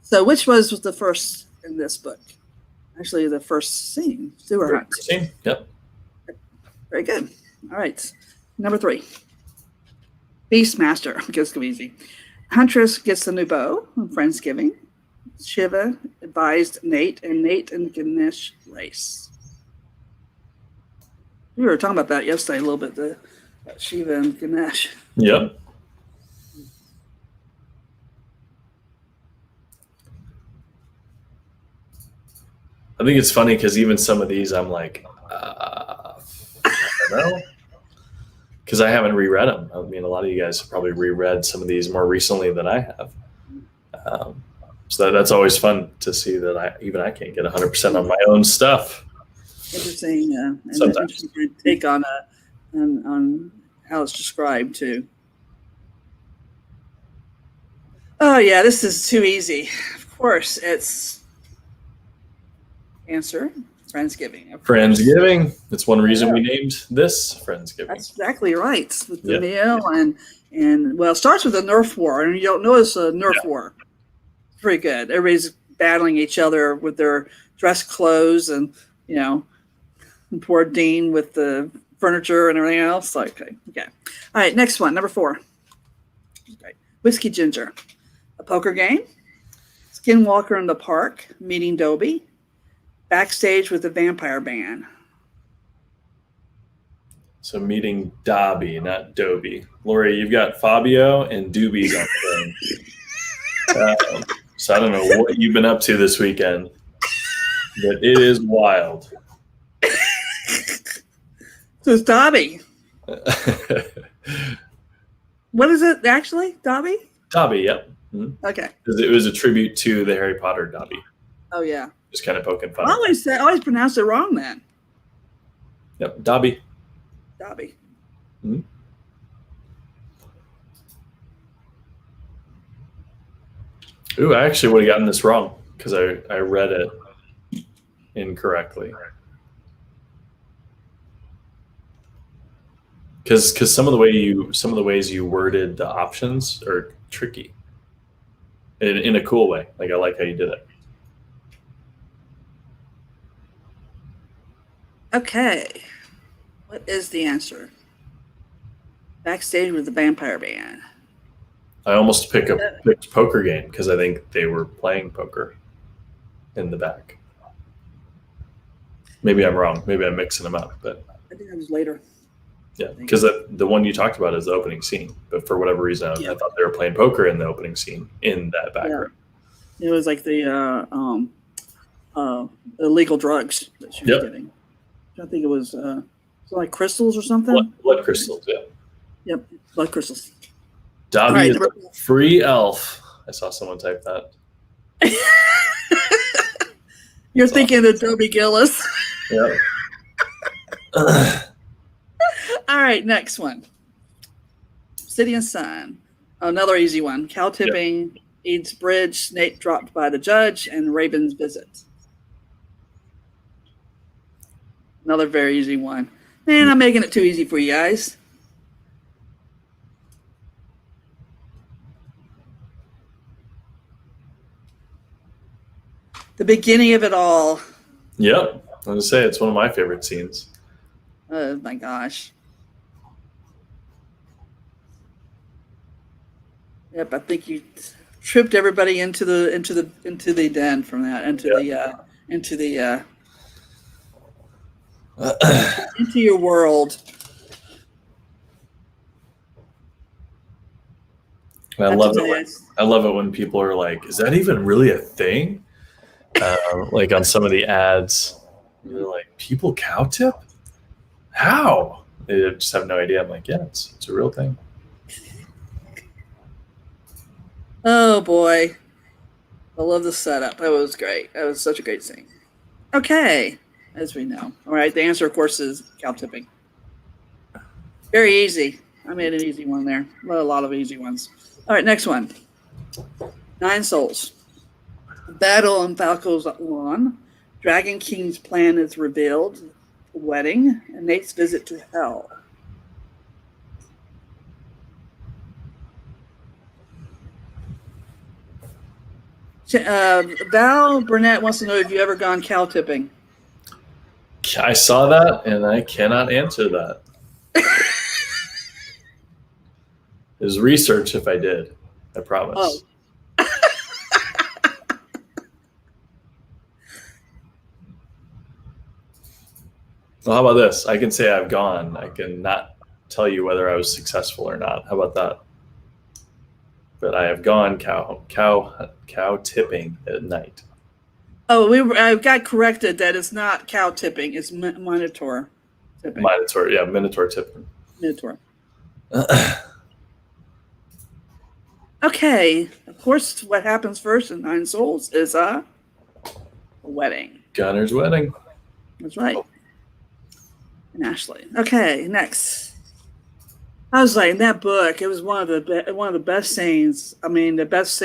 So which was the first in this book? Actually, the first scene, sewer hunt. Scene. Yep. Very good. All right. Number 3. Beastmaster. I guess it's going to be easy. Huntress gets the new bow on Friendsgiving. Shiva advised Nate and Ganesh race. We were talking about that yesterday a little bit, Shiva and Ganesh. Yep. I think it's funny because even some of these, I'm like, I don't know, because I haven't reread them. I mean, a lot of you guys have probably reread some of these more recently than I have. So that's always fun to see that I can't get 100% on my own stuff. Interesting, and Sometimes. interesting take on how it's described too. Oh yeah, this is too easy. Of course, it's answer Friendsgiving. Friendsgiving. It's one reason we named this Friendsgiving. That's exactly right. With the meal and well, it starts with a Nerf war, and you don't notice a Nerf war. It's pretty good. Everybody's battling each other with their dress clothes, and and poor Dean with the furniture and everything else. Like, okay. All right, next one, number 4. Okay. Whiskey Ginger. A poker game. Skinwalker in the park, meeting Dobie. Backstage with the vampire band. So meeting Dobby, not Dobie. Laurie, you've got Fabio and Doobie on the phone. So I don't know what you've been up to this weekend, but it is wild. So it's Dobby. What is it actually? Dobby? Dobby, yep. Mm-hmm. Okay. Because it was a tribute to the Harry Potter Dobby. Oh yeah. Just kind of poking fun. I always pronounced it wrong then. Yep, Dobby. Dobby. Mm-hmm. Ooh, I actually would have gotten this wrong because I read it incorrectly. Because some of the ways you worded the options are tricky in a cool way. Like I like how you did it. Okay. What is the answer? Backstage with the vampire band. I almost picked poker game because I think they were playing poker in the back. Maybe I'm wrong. Maybe I'm mixing them up, but I think that was later. Yeah, because the one you talked about is the opening scene, but for whatever reason, I thought they were playing poker in the opening scene in that background. Yeah. It was like the illegal drugs that she was getting. I think it was like crystals or something. Blood crystals, yeah. Yep, blood crystals. Dobby is a free elf. I saw someone type that. You're thinking of Dobie Gillis. Yeah. All right, next one. City and Sun. Another easy one. Cow tipping, Eads Bridge, snake dropped by the judge, and Raven's visit. Another very easy one. Man, I'm making it too easy for you guys. The beginning of it all. Yep. I was going to say, it's one of my favorite scenes. Oh, my gosh. Yep, I think you tripped everybody into the den from that, into your world. I love it when people are like, "Is that even really a thing?" Like on some of the ads, they're like, "People cow tip? How?" They just have no idea. I'm like, "Yeah, it's a real thing." Oh boy, I love the setup. That was great. That was such a great scene. Okay, as we know. All right, the answer, of course, is cow tipping. Very easy. I made an easy one there. A lot of easy ones. All right, next one. 9 Souls. Battle on Falco's lawn. Dragon King's plan is revealed. Wedding. And Nate's visit to hell. Val Burnett wants to know if you ever gone cow tipping. I saw that, and I cannot answer that. There's research if I did. I promise. Oh. Well, how about this? I can say I've gone. I can not tell you whether I was successful or not. How about that? But I have gone cow tipping at night. I got corrected that it's not cow tipping; it's minotaur tipping. Minotaur, yeah, Minotaur tipping. Minotaur. Okay, of course, what happens first in Nine Souls is a wedding. Gunner's wedding. That's right. And Ashley. Okay, next. I was like, in that book, it was one of the best scenes. I mean, the best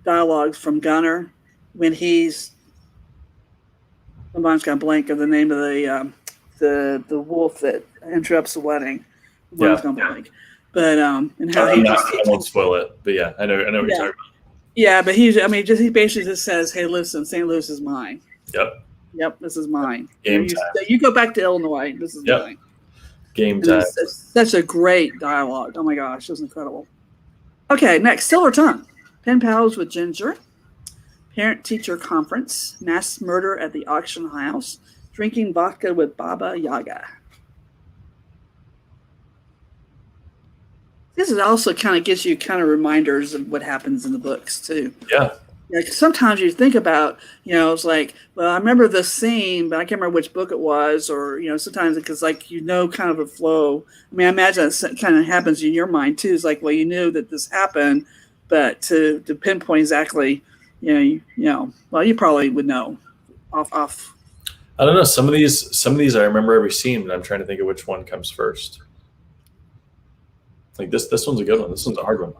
dialogues from Gunner when he's. Somebody's got to blank of the name of the wolf that interrupts the wedding. Somebody's got to blank. But and how I won't spoil it, but yeah, I know what you're talking about. Yeah, but he basically just says, "Hey, listen, St. Louis is mine." Yep, this is mine. Game time. You go back to Illinois. This is mine. Game time. It's such a great dialogue. Oh my gosh, it was incredible. Okay, next, Silver Tongue. Pen pals with Ginger. Parent-teacher conference. Mass murder at the auction house. Drinking vodka with Baba Yaga. This is also kind of gives you kind of reminders of what happens in the books too. Yeah. Like sometimes you think about, it's like, well, I remember this scene, but I can't remember which book it was, or sometimes because kind of a flow. I mean, I imagine that kind of happens in your mind too. It's like, well, you knew that this happened, but to pinpoint exactly, well, you probably would know off. I don't know. Some of these I remember every scene, but I'm trying to think of which one comes first. Like this one's a good one. This one's a hard one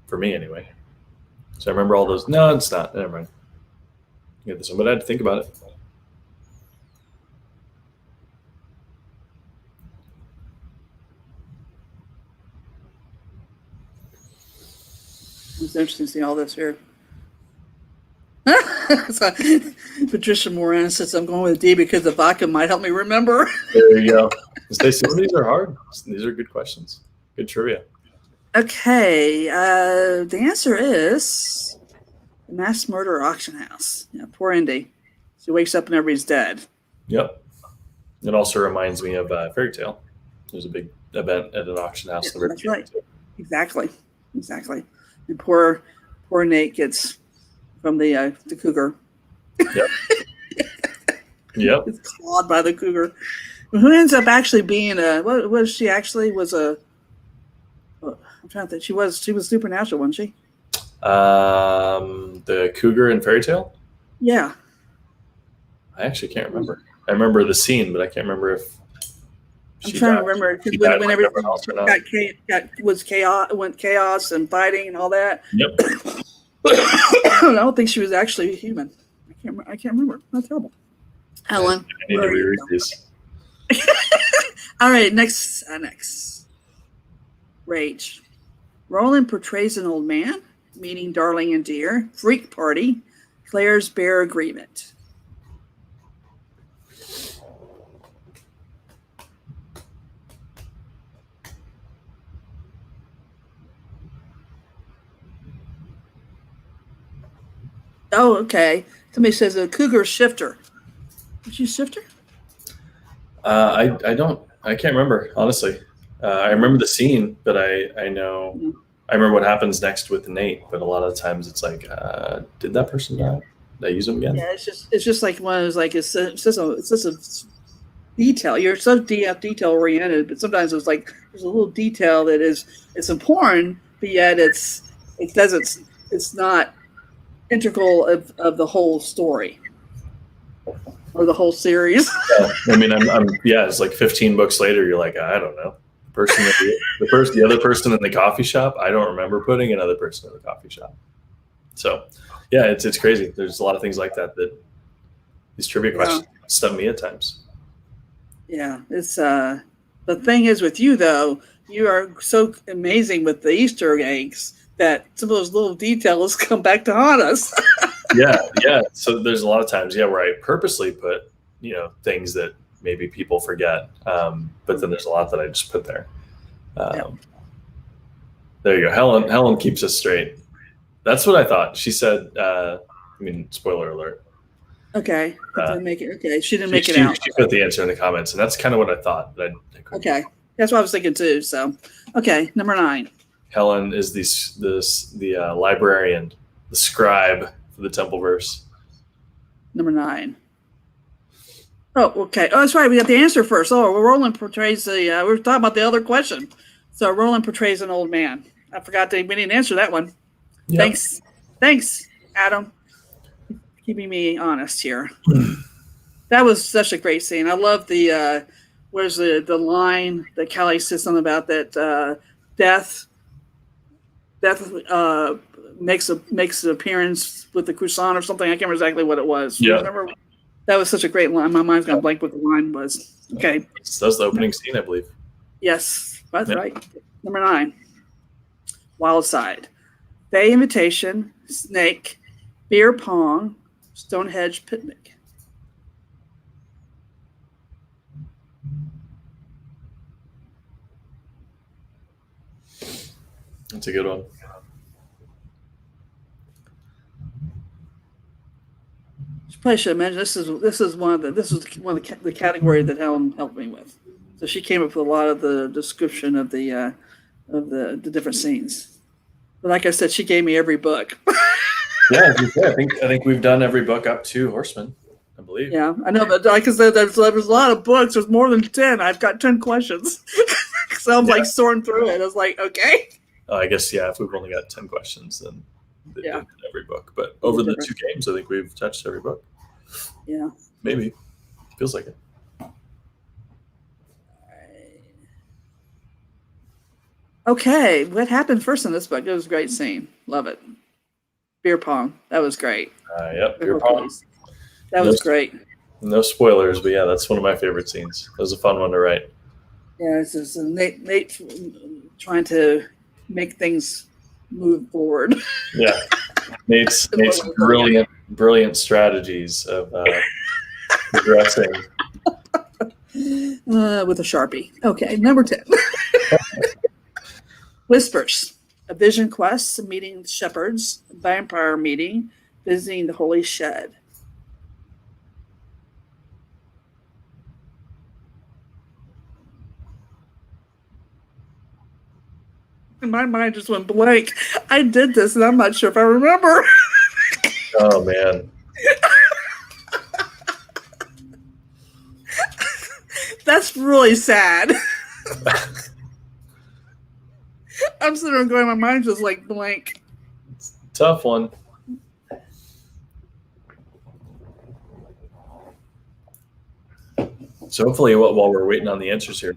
for me anyway. So I remember all those. No, it's not. Never mind. Get this one, but I had to think about it. It's interesting to see all this here. So, Patricia Moran says, I'm going with D because the vodka might help me remember. There you go. Some of these are hard. These are good questions. Good trivia. Okay. The answer is the mass murder auction house. Yeah, poor Indy. She wakes up and everybody's dead. Yep. It also reminds me of Fairy Tale. There's a big event at an auction house. Yeah, that's right. Exactly. And poor Nate gets from the cougar. Yep. Yep. It's clawed by the cougar. Who ends up actually being what was she actually was a I'm trying to think. She was supernatural, wasn't she? The cougar in Fairy Tale? Yeah. I actually can't remember. I remember the scene, but I can't remember if I'm trying to remember because when everything went chaos and fighting and all that. Yep. I don't think she was actually human. I can't remember. That's terrible. Helen. I need to reread these. All right, next. Rage. Roland portrays an old man, meeting darling and dear, freak party, Claire's bare agreement. Oh, okay. Somebody says a cougar shifter. Was she a shifter? I can't remember, honestly. I remember the scene, but I know I remember what happens next with Nate, but a lot of the times it's like, did that person die? Did I use them again? Yeah, it's just like one of those, like it's just a detail. You're so detail oriented, but sometimes it's like there's a little detail that it's important, but yet it's not integral of the whole story or the whole series. Yeah, I mean, it's like 15 books later, you're like, I don't know. The other person in the coffee shop, I don't remember putting another person in the coffee shop. So, yeah, it's crazy. There's a lot of things like that these trivia questions stump me at times. Yeah, it's the thing is with you though, you are so amazing with the Easter eggs that some of those little details come back to haunt us. Yeah. So there's a lot of times, where I purposely put, things that maybe people forget. But then there's a lot that I just put there. There you go. Helen keeps us straight. That's what I thought. She said, spoiler alert. Okay. Didn't make it. Okay. She didn't make it out. She put the answer in the comments, and that's kind of what I thought. But okay. That's what I was thinking too. So, okay. Number 9. Helen is the librarian, the scribe for the TempleVerse. Number 9. Oh, okay. Oh, that's right. We got the answer first. Oh, Roland portrays the. We were talking about the other question. So Roland portrays an old man. I forgot we didn't answer that one. Yep. Thanks, Adam, keeping me honest here. That was such a great scene. I love the. Where's the line that Kelly says something about that death makes an appearance with the croissant or something. I can't remember exactly what it was. Yeah. Remember? That was such a great line. My mind's gone blank what the line was. Okay. That's the opening scene, I believe. Yes, that's right. Number 9. Wild Side. Bay Invitation, Snake, Beer Pong, Stonehenge Picnic. That's a good one. Probably should have mentioned this is one of the category that Helen helped me with. So she came up with a lot of the description of the different scenes. But like I said, she gave me every book. Yeah, I think we've done every book up to Horseman, I believe. Yeah, I know, but like I said, there's a lot of books. There's more than 10. I've got 10 questions. So I'm like sorting through it. I was like, okay. I guess if we've only got 10 questions, then every book. But over the 2 games, I think we've touched every book. Yeah. Maybe. Feels like it. Okay, what happened first in this book? It was a great scene. Love it. Beer pong. That was great. Yep, beer pong. That was great. No spoilers, but that's one of my favorite scenes. It was a fun one to write. Yeah, it's just Nate trying to make things move forward. Yeah, Nate's brilliant strategies of progressing. With a Sharpie. Okay, number 10. Whispers. A vision quest, meeting shepherds, a vampire meeting, visiting the holy shed. My mind just went blank. I did this, and I'm not sure if I remember. Oh, man. That's really sad. I'm sitting there going, my mind's just like blank. Tough one. So hopefully, while we're waiting on the answers here,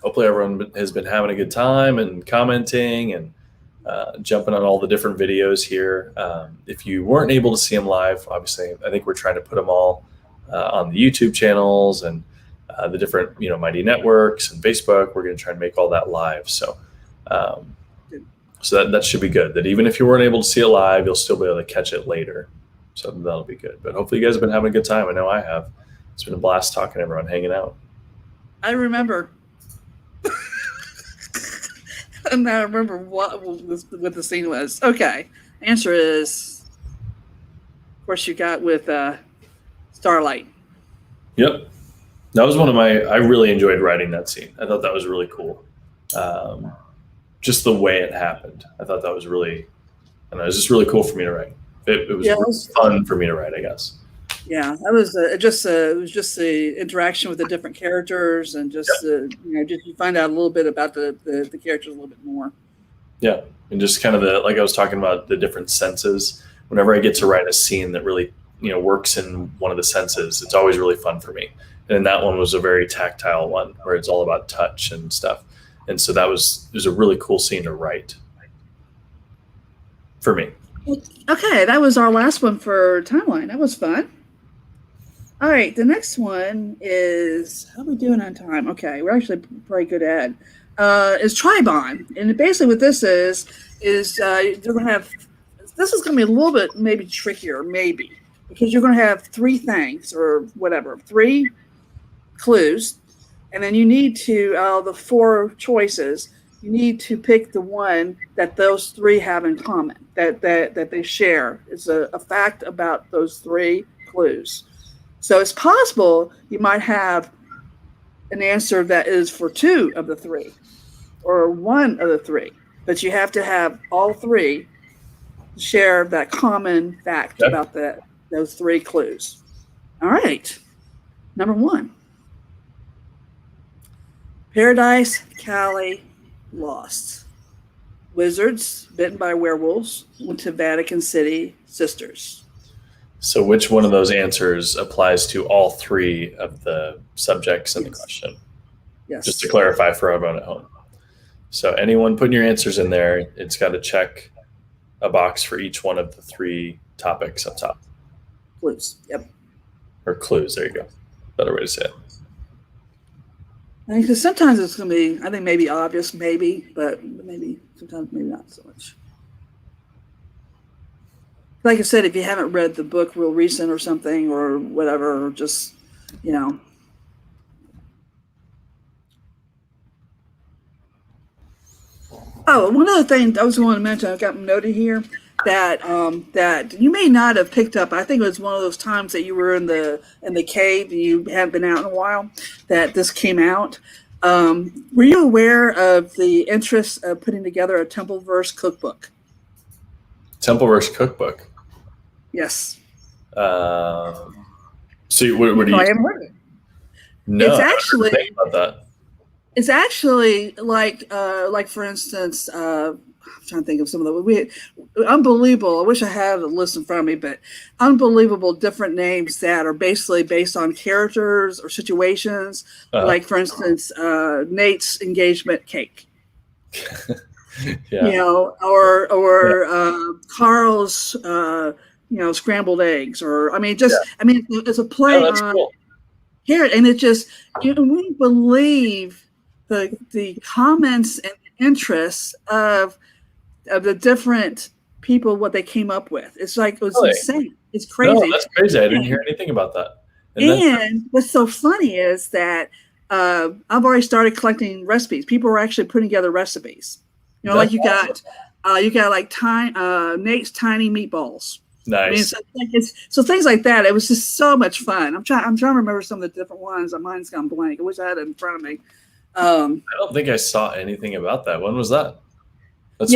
hopefully everyone has been having a good time and commenting and jumping on all the different videos here. If you weren't able to see them live, obviously, I think we're trying to put them all on the YouTube channels and the different, Mighty Networks and Facebook. We're going to try and make all that live. So that should be good. That even if you weren't able to see it live, you'll still be able to catch it later. So that'll be good. But hopefully you guys have been having a good time. I know I have. It's been a blast talking to everyone, hanging out. I remember. And I remember what the scene was. Okay. Answer is, of course, you got with Starlight. Yep. That was I really enjoyed writing that scene. I thought that was really cool. Just the way it happened. I thought that was really, it was just really cool for me to write. It was really fun for me to write, I guess. Yeah, that was it was just the interaction with the different characters and just just you find out a little bit about the characters a little bit more. Yeah, and just kind of like I was talking about the different senses. Whenever I get to write a scene that really works in one of the senses, it's always really fun for me. And that one was a very tactile one where it's all about touch and stuff. And so it was a really cool scene to write for me. Okay, that was our last one for timeline. That was fun. All right, the next one is, how are we doing on time? Okay, we're actually pretty good at is Tribon. And basically what this is they're going to have, this is going to be a little bit maybe trickier, maybe, because you're going to have 3 things or whatever, 3 clues, and then you need to, the 4 choices, you need to pick the one that those 3 have in common, that they share. It's a fact about those 3 clues. So it's possible you might have an answer that is for 2 of the 3 or 1 of the 3, but you have to have all 3 share that common fact about that Those three clues. All right. Number one. Paradise, Cali, Lost. Wizards, bitten by werewolves, went to Vatican City, sisters. So which one of those answers applies to all three of the subjects in the question? Yes. Just to clarify for everyone at home. So anyone putting your answers in there, it's got to check a box for each one of the three topics up top. Clues. Yep. Or clues. There you go. Better way to say it. Because sometimes it's going to be, I think maybe obvious, maybe, but maybe sometimes maybe not so much. Like I said, if you haven't read the book real recent or something or whatever, or just, you know. Oh, one other thing I was going to mention, I've got noted here that that you may not have picked up. I think it was one of those times that you were in the cave and you hadn't been out in a while that this came out. Were you aware of the interest of putting together a TempleVerse cookbook? TempleVerse cookbook. Yes. So what do you? I am ready. No, it's I actually think about that. It's actually like for instance, I'm trying to think of some of the unbelievable. I wish I had a list in front of me, but unbelievable different names that are basically based on characters or situations. Like for instance, Nate's engagement cake. Yeah. You know, or Carl's scrambled eggs, or I mean, it's a play on cool. here, and it just we believe the comments and interests of the different people, what they came up with. It's like it was insane. It's crazy. No, that's crazy. I didn't hear anything about that. And what's so funny is that I've already started collecting recipes. People are actually putting together recipes. You know, like you got like Nate's tiny meatballs. Nice. I mean, so things like that. It was just so much fun. I'm trying to remember some of the different ones. Mine's gone blank. I wish I had it in front of me. I don't think I saw anything about that. When was that? It's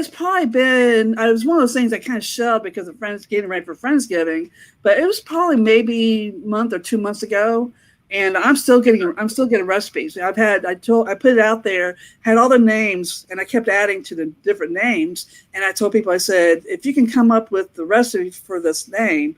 probably been. It was one of those things that kind of shoved because of getting ready for Friendsgiving. But it was probably maybe a month or 2 months ago. And I'm still getting recipes. I put it out there, had all the names, and I kept adding to the different names. And I told people, I said, if you can come up with the recipe for this name,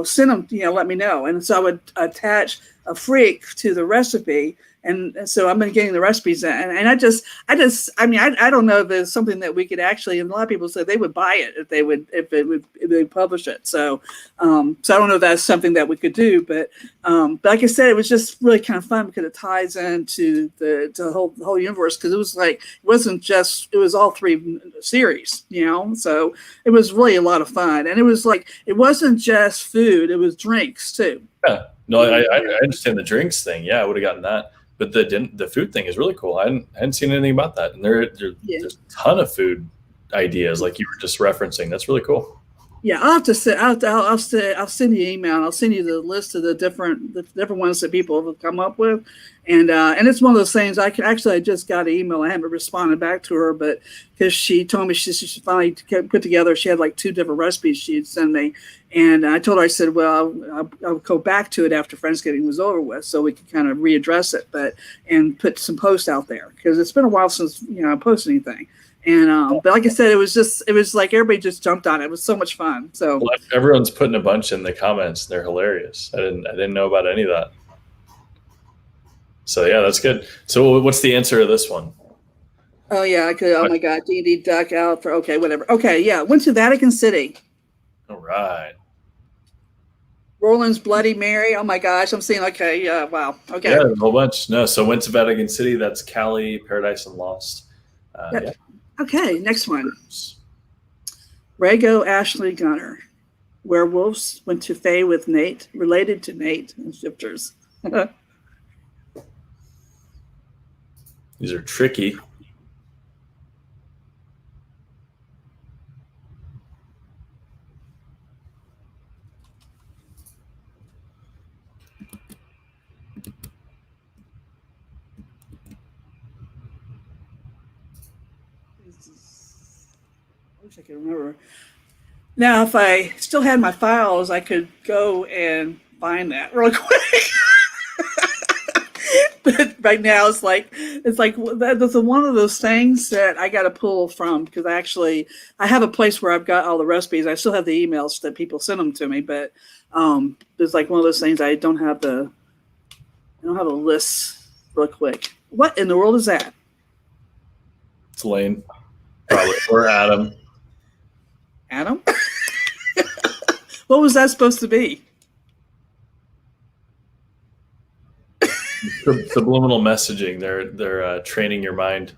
send them, let me know. And so I would attach a freak to the recipe. And so I've been getting the recipes, and I don't know if there's something that we could actually, and a lot of people said they would buy it if they publish it. So I don't know if that's something that we could do, but like I said, it was just really kind of fun because it ties into the whole universe, because it was all three series, so it was really a lot of fun, and it wasn't just food, it was drinks too. Yeah, no, I understand the drinks thing. Yeah, I would have gotten that. But the food thing is really cool. I hadn't seen anything about that. And there's a ton of food ideas like you were just referencing. That's really cool. Yeah, I'll send you an email. And I'll send you the list of the different ones that people have come up with, and it's one of those things. I just got an email. I haven't responded back to her, but because she told me she finally put together. She had like 2 different recipes she'd send me, and I told her, I said, well, I'll go back to it after Friendsgiving was over with, so we could kind of readdress it, and put some posts out there, because it's been a while since I posted anything. And but like I said, it was like everybody just jumped on it. It was so much fun. So everyone's putting a bunch in the comments. They're hilarious. I didn't know about any of that. So yeah, that's good. So what's the answer to this one? Oh yeah, I could. Oh my God, D&D duck out for whatever. Okay, yeah, went to Vatican City. All right. Roland's Bloody Mary. Oh my gosh, I'm seeing. Okay, yeah, wow. Okay. Yeah, a whole bunch. No, so went to Vatican City. That's Cali, Paradise, and Lost. Yep. Yeah. Okay, next one. Rago Ashley Gunner. Werewolves went to Faye with Nate, related to Nate and Shifters. These are tricky. I wish I could remember. Now, if I still had my files, I could go and find that real quick. But right now, it's like that's one of those things that I got to pull from because I have a place where I've got all the recipes. I still have the emails that people send them to me, but it's like one of those things I don't have a list real quick. What in the world is that? It's Lane, probably, or Adam. Adam? What was that supposed to be? Subliminal messaging. They're training your mind.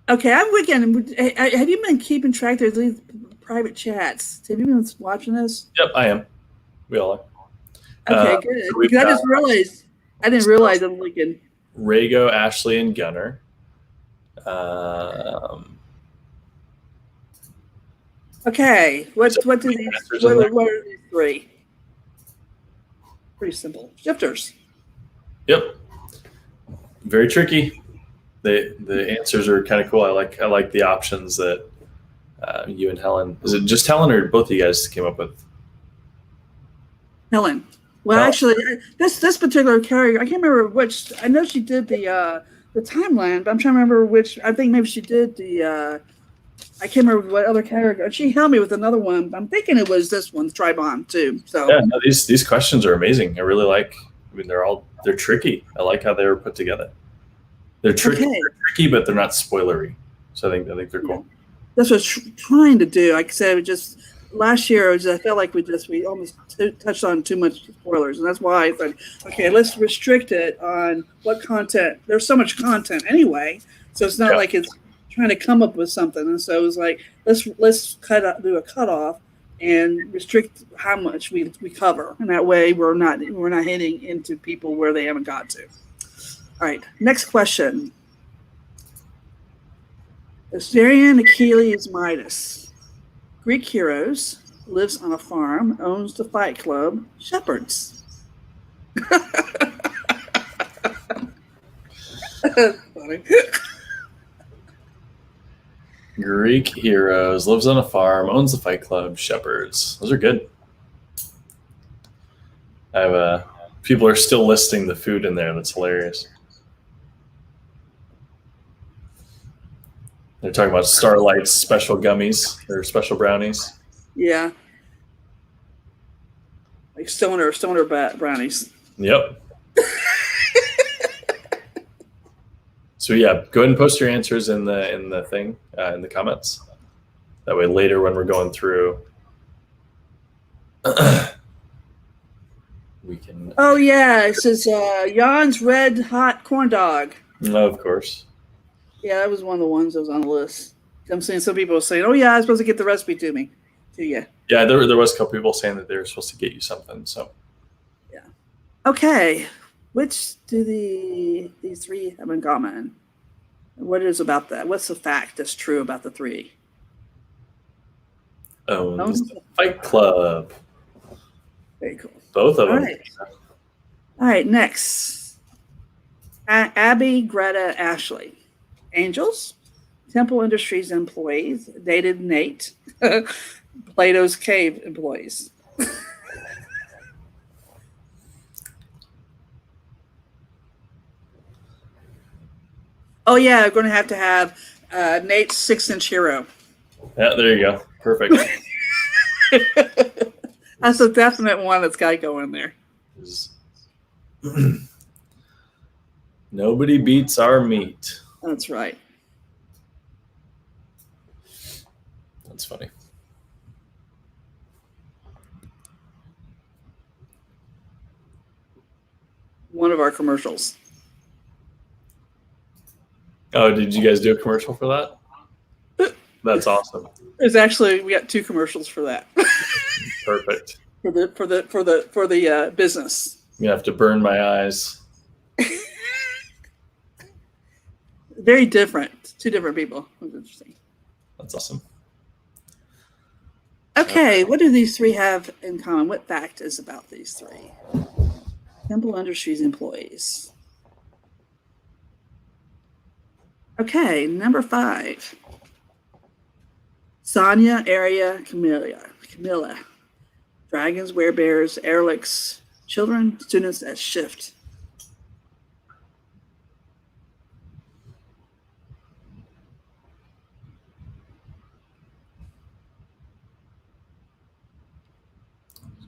Okay, I'm wicked. Have you been keeping track of these private chats? Have you been watching this? Yep, I am. We all are. Okay, good. So we've Because got I didn't realize I'm looking. Rago, Ashley, and Gunner. Um, Okay, what So do any these answers in there? what are these three? Pretty simple. Shifters. Yep. Very tricky. The answers are kind of cool. I like the options that you and Helen. Is it just Helen or both of you guys came up with? Helen. Well, Helen. actually, this particular character, I can't remember which. I know she did the timeline, but I'm trying to remember which. I think maybe she did the. I can't remember what other character. She helped me with another one. I'm thinking it was this one, Tribon, too. So Yeah, no, these questions are amazing. I really like. I mean, they're tricky. I like how they were put together. They're tricky. okay, They're tricky, but they're not spoilery. So I think they're cool. that's what I was trying to do. Like I said, just last year, I felt like we almost touched on too much spoilers, and that's why I thought, okay, let's restrict it on what content. There's so much content anyway, so it's not Yeah. like it's trying to come up with something. And so it was like let's do a cutoff and restrict how much we cover, and that way we're not hitting into people where they haven't got to. All right, next question. Assyrian Achilles Midas. Greek heroes, lives on a farm, owns the fight club, shepherds. Funny. Greek heroes, lives on a farm, owns the fight club, shepherds. Those are good. I have people are still listing the food in there. That's hilarious. They're talking about Starlight's special gummies or special brownies. Yeah. Like stoner brownies. Yep. So yeah, go ahead and post your answers in the thing in the comments. That way, later when we're going through, we can. Oh yeah, it says Jan's Red Hot Corn Dog. No, of course. Yeah, that was one of the ones that was on the list. I'm seeing some people saying, "Oh yeah, I was supposed to get the recipe to you." Yeah, there was a couple people saying that they were supposed to get you something. So yeah. Okay, which do these three have in common? What is about that? What's the fact that's true about the three? owns the Fight Club. Very cool. Both of All them. right. All right. Next, Abby, Greta, Ashley, Angels, Temple Industries employees, dated Nate, Plato's Cave employees. Oh yeah, we're going to have Nate's 6-inch hero. Yeah, there you go. Perfect. That's a definite one that's got to go in there. Nobody beats our meat. That's right. That's funny. One of our commercials. Oh, did you guys do a commercial for that? That's awesome. There's actually we got 2 commercials for that. Perfect. for the business. You have to burn my eyes. Very different. 2 different people. That's interesting. That's awesome. Okay, what do these 3 have in common? What fact is about these 3? Temple Industries employees. Okay, number 5. Sonia, Aria, Camilla. Dragons, werebears, Erlichs, children, students at shift.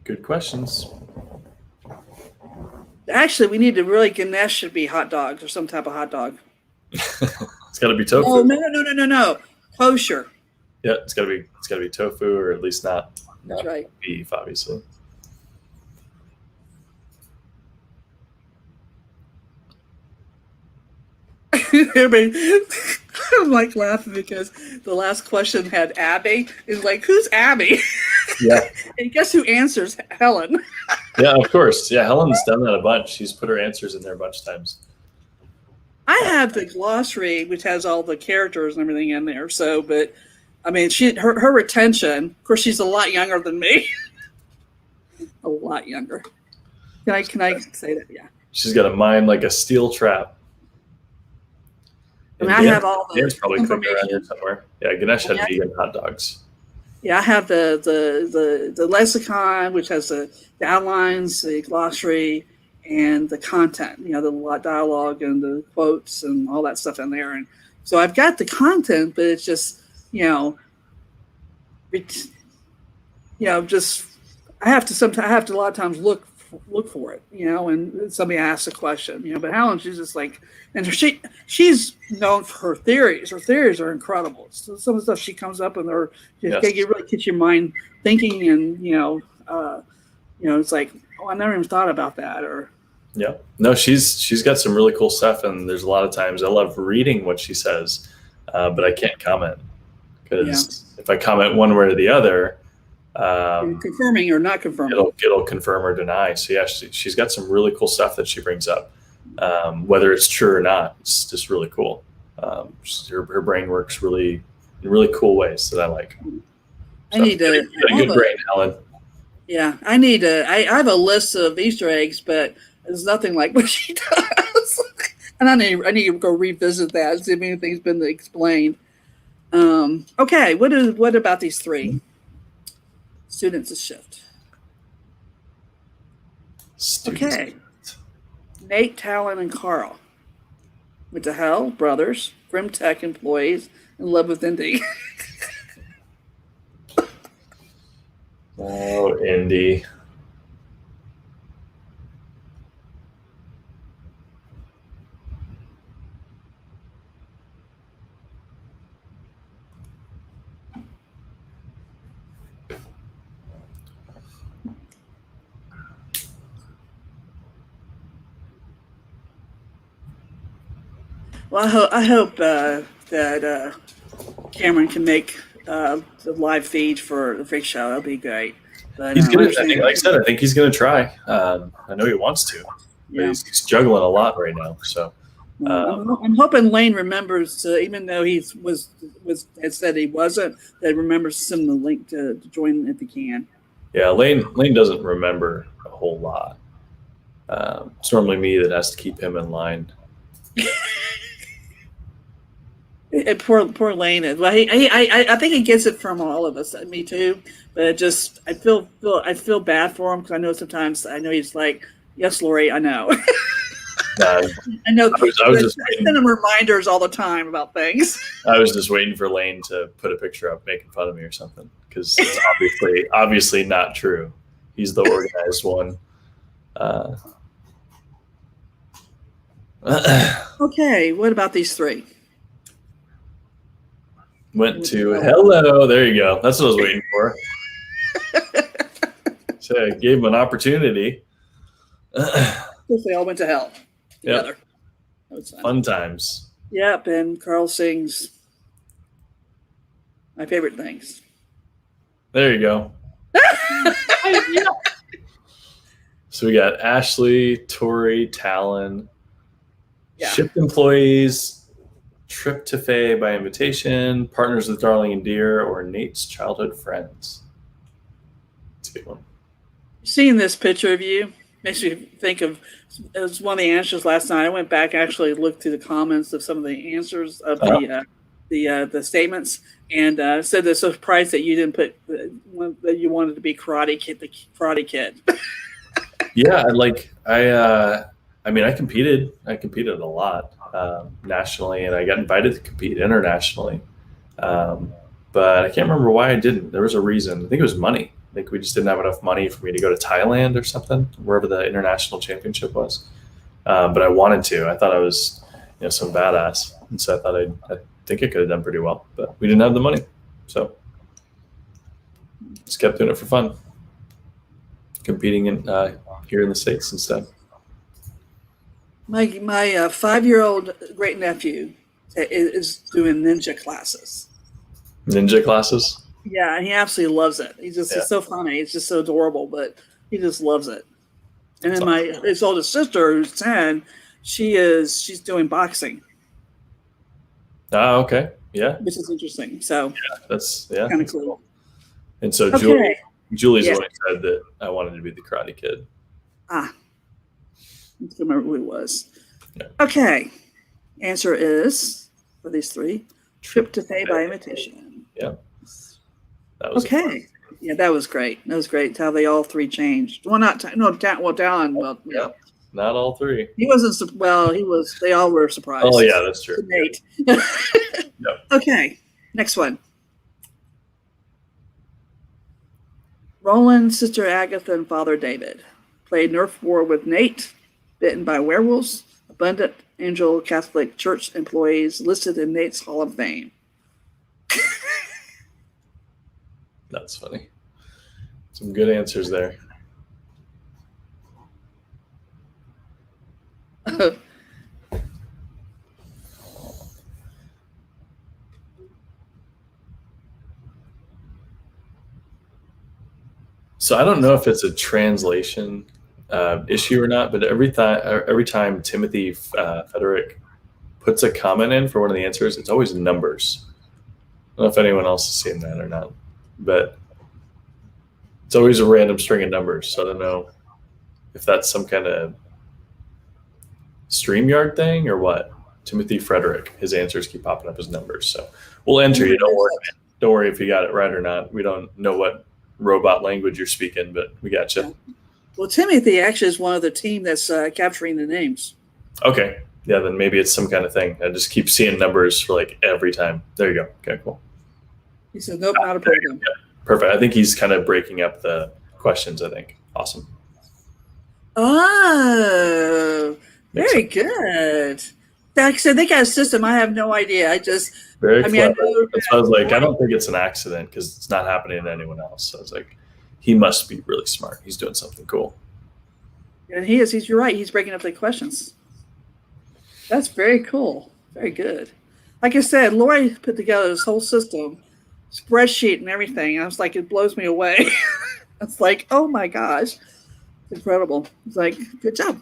Good questions. Actually, we need to really, Ganesh should be hot dogs or some type of hot dog. It's got to be tofu. Oh, no. Kosher. Yeah, it's got to be tofu, or at least not That's right. beef, obviously. Everybody, I'm like laughing because the last question had Abby. Is like, who's Abby? Yeah. And guess who answers? Helen. Yeah, of course. Yeah, Helen's done that a bunch. She's put her answers in there a bunch of times. I have the glossary, which has all the characters and everything in there. So, but I mean, her retention. Of course, she's a lot younger than me. A lot younger. Can I say that? Yeah. She's got a mind like a steel trap. I mean, I have all the Dan's probably cooking around information. here somewhere. Yeah, Ganesh had vegan hot dogs. Yeah, I have the lexicon, which has the outlines, the glossary, and the content. You know, the dialogue and the quotes and all that stuff in there. And so I've got the content, but it's just just I have to a lot of times look for it, and somebody asks a question, but Helen, she's just like, and she's known for her theories. Her theories are incredible. So some of the stuff she comes up and it really gets your mind thinking, and it's like, oh, I never even thought about that. Or yeah, no, she's got some really cool stuff, and there's a lot of times I love reading what she says, but I can't comment because if I comment one way or the other, confirming or not confirming, it'll confirm or deny. So yeah, she's got some really cool stuff that she brings up, whether it's true or not. It's just really cool. Her brain works in really cool ways that I like. I need to. You got a good brain, Helen. Yeah, I have a list of Easter eggs, but it's nothing like what she does. And I need to go revisit that and see if anything's been explained. Okay, what about these three? Students at shift. Okay. Nate, Talon, and Carl. Went to hell, brothers, Grim Tech employees, in love with Indy. Oh, Indy. Well, I hope that Cameron can make the live feed for the Freak Show. That'll be great. But, He's gonna. Like I said, I think he's gonna try. I know he wants to. But he's juggling a lot right now. So I'm hoping Lane remembers, even though he had said he wasn't, that remembers to send the link to join if he can. Yeah, Lane doesn't remember a whole lot. It's normally me that has to keep him in line. And poor Lane. Well, I think he gets it from all of us, me too. But I feel bad for him because I know sometimes he's like, yes, Laurie, I know. I know. I was just send him reminders all the time about things. I was just waiting for Lane to put a picture up making fun of me or something because it's obviously not true. He's the organized one. Okay, what about these three? Went to hello. There you go. That's what I was waiting for. So I gave him an opportunity. They all went to hell together. Yep. Fun times. Yep, and Carl sings my favorite things. There you go. So we got Ashley, Tori, Talon, shift employees, trip to Faye by invitation, partners with Darling and Dear, or Nate's childhood friends. That's a good one. Seeing this picture of you makes me think of, it was one of the answers last night. I went back, actually looked through the comments of some of the answers of the statements, and said they're surprised that you didn't put that you wanted to be Karate Kid, the Karate Kid. Yeah, I mean, I competed a lot nationally, and I got invited to compete internationally. But I can't remember why I didn't. There was a reason. I think it was money. I think we just didn't have enough money for me to go to Thailand or something, wherever the international championship was. But I wanted to. I thought I was, some badass, and so I think I could have done pretty well. But we didn't have the money, so just kept doing it for fun, competing here in the States instead. My 5-year-old great nephew is doing ninja classes. Ninja classes. Yeah, he absolutely loves it. He's so funny. It's just so adorable, but he just loves it. And then his oldest sister, who's 10, she's doing boxing. Okay. Yeah. Which is interesting. So that's kind of cool. And so Julie's the one who said that I wanted to be the Karate Kid. I don't remember who it was. Yeah. Okay. Answer is, for these three, trip to Faye by invitation. Yeah. That was okay. Yeah, that was great. That was great how they all three changed. Well, Dallin. Well, yeah. Not all three. He wasn't. Well, he was. They all were surprised. Oh yeah, that's true. Nate. Yep. Okay. Next one. Roland, Sister Agatha, and Father David played Nerf War with Nate, bitten by werewolves, abundant angel Catholic Church employees listed in Nate's Hall of Fame. That's funny. Some good answers there. So I don't know if it's a translation issue or not, but every time Timothy Frederick puts a comment in for one of the answers, it's always numbers. I don't know if anyone else has seen that or not, but it's always a random string of numbers. So I don't know if that's some kind of StreamYard thing or what. Timothy Frederick, his answers keep popping up as numbers. So we'll enter you. Don't worry if you got it right or not. We don't know what robot language you're speaking, but we got you. Well, Timothy actually is one of the team that's capturing the names. Okay. Yeah, then maybe it's some kind of thing. I just keep seeing numbers for like every time. There you go. Okay, cool. He said, nope, not a problem. Yeah. Perfect. I think he's kind of breaking up the questions, I think. Awesome. Oh, very good. So they got a system. I have no idea. Very clever. That's why I was like, I don't think it's an accident because it's not happening to anyone else. So it's like, he must be really smart. He's doing something cool. And he is. You're right. He's breaking up the questions. That's very cool. Very good. Like I said, Laurie put together this whole system, spreadsheet and everything. And I was like, it blows me away. It's like, oh my gosh, it's incredible. It's like, good job.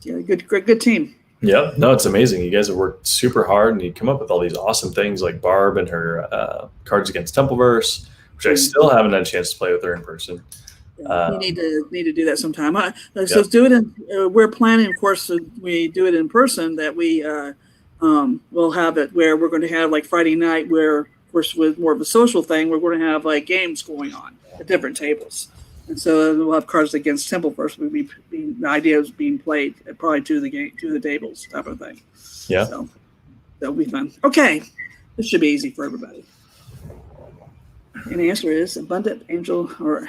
Yeah, good team. Yep. No, it's amazing. You guys have worked super hard, and you come up with all these awesome things like Barb and her Cards Against TempleVerse, which I still haven't had a chance to play with her in person. You need to do that sometime. So do it. We're planning, of course, we do it in person. That we will have it where we're going to have like Friday night, where of course with more of a social thing, we're going to have like games going on at different tables. And so we'll have Cards Against TempleVerse. The idea is being played at probably two of the tables type of thing. Yeah. So that'll be fun. Okay. This should be easy for everybody. And the answer is Abundant Angel or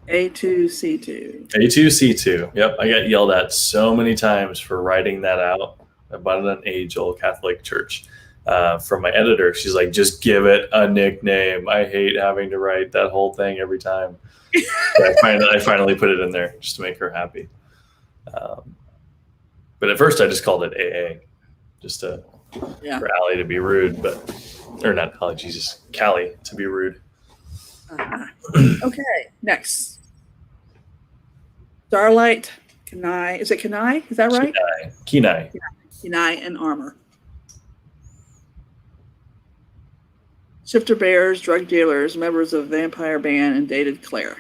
A2C2. A2C2. Yep. I got yelled at so many times for writing that out. Abundant Angel Catholic Church. From my editor. She's like, just give it a nickname. I hate having to write that whole thing every time. I finally put it in there just to make her happy. But at first I just called it AA, just for Allie to be rude, or not Allie, Jesus, Callie to be rude. Okay, next. Starlight, Kenai. Is it Kenai? Is that right? Kenai. Kenai and Armor. Shifter bears, drug dealers, members of vampire band, and dated Claire.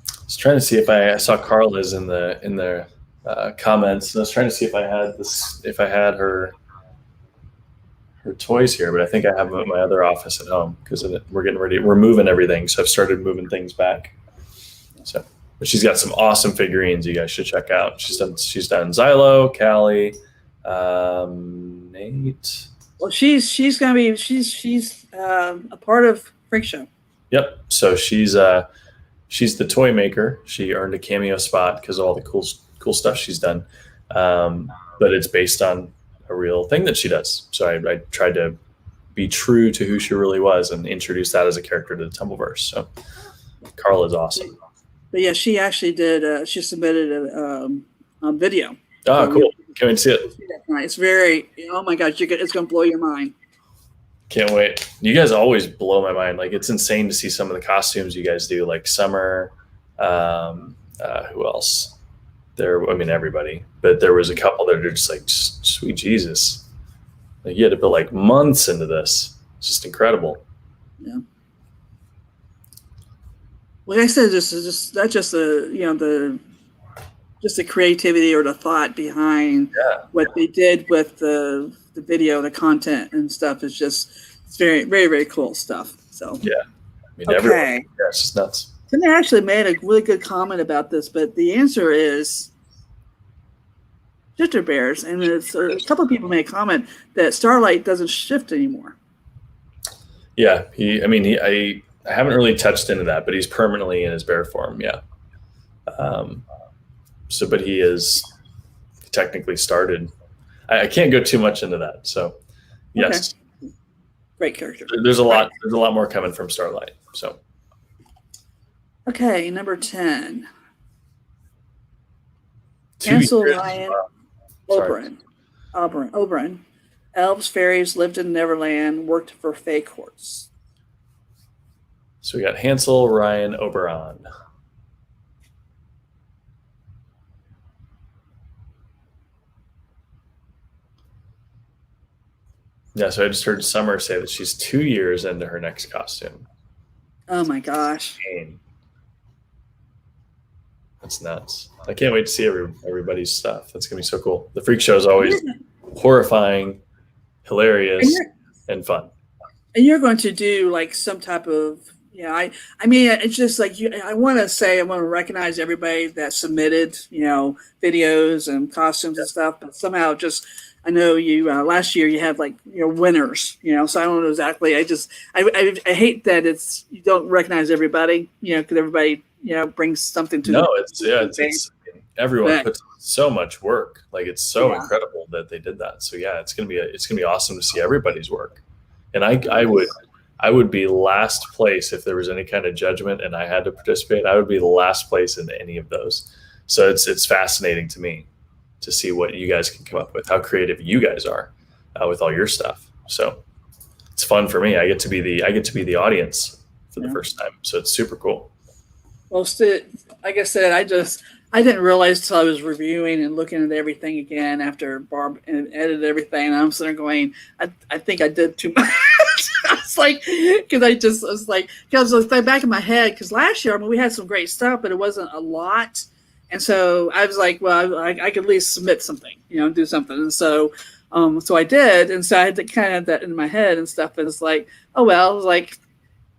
I was trying to see if I saw Carla's in the comments. I was trying to see if I had her toys here, but I think I have them at my other office at home because we're getting ready. We're moving everything, so I've started moving things back. So, but she's got some awesome figurines you guys should check out. She's done Xylo, Callie, Nate. Well, she's gonna be a part of Freak Show. Yep. So she's the toy maker. She earned a cameo spot because of all the cool stuff she's done. But it's based on a real thing that she does. So I tried to be true to who she really was and introduce that as a character to the TempleVerse. So Carl is awesome. But yeah, she actually did. She submitted a video. Oh, cool! Can't wait to see it. It's very. Oh my gosh, it's going to blow your mind. Can't wait. You guys always blow my mind. Like, it's insane to see some of the costumes you guys do. Like Summer. Who else? Everybody. But there was a couple that are just like, sweet Jesus. Like, you had to put like months into this. It's just incredible. Yeah. Like I said, that's just the creativity or the thought behind what they did with the video, the content and stuff is it's very, very, very cool stuff. So yeah, okay, it's just nuts. Somebody actually made a really good comment about this, but the answer is shifter bears, and a couple of people made a comment that Starlight doesn't shift anymore. Yeah, I haven't really touched into that, but he's permanently in his bear form. Yeah. But he is technically started. I can't go too much into that. So, yes. Okay. Great character. There's a lot more coming from Starlight. So. Okay, number 10. Hansel, Ryan, Oberon. Elves, fairies lived in Neverland, worked for Fey courts. So we got Hansel, Ryan, Oberon. Yeah, so I just heard Summer say that she's 2 years into her next costume. Oh my gosh. That's nuts. I can't wait to see everybody's stuff. That's going to be so cool. The Freak Show is always horrifying, hilarious, and fun. And you're going to do like some type of, it's just like I want to recognize everybody that submitted, videos and costumes and stuff, but somehow I know you last year you had winners, so I don't know exactly. I hate that you don't recognize everybody, because everybody, brings something to it's everyone puts so much work. Like, it's so incredible that they did that. So yeah, it's gonna be awesome to see everybody's work. And I would be last place if there was any kind of judgment and I had to participate. I would be the last place in any of those. So it's fascinating to me to see what you guys can come up with, how creative you guys are with all your stuff. So it's fun for me. I get to be the audience for the first time. So it's super cool. Well, like I said, I didn't realize until I was reviewing and looking at everything again after Barb edited everything. And I'm sitting there going, I think I did too much. I was like, because I was like back in my head, because last year, we had some great stuff, but it wasn't a lot. And so I was like, well, I could at least submit something, do something. And so I did. And so I had to kind of have that in my head and stuff. And it's like, oh, well, I was like,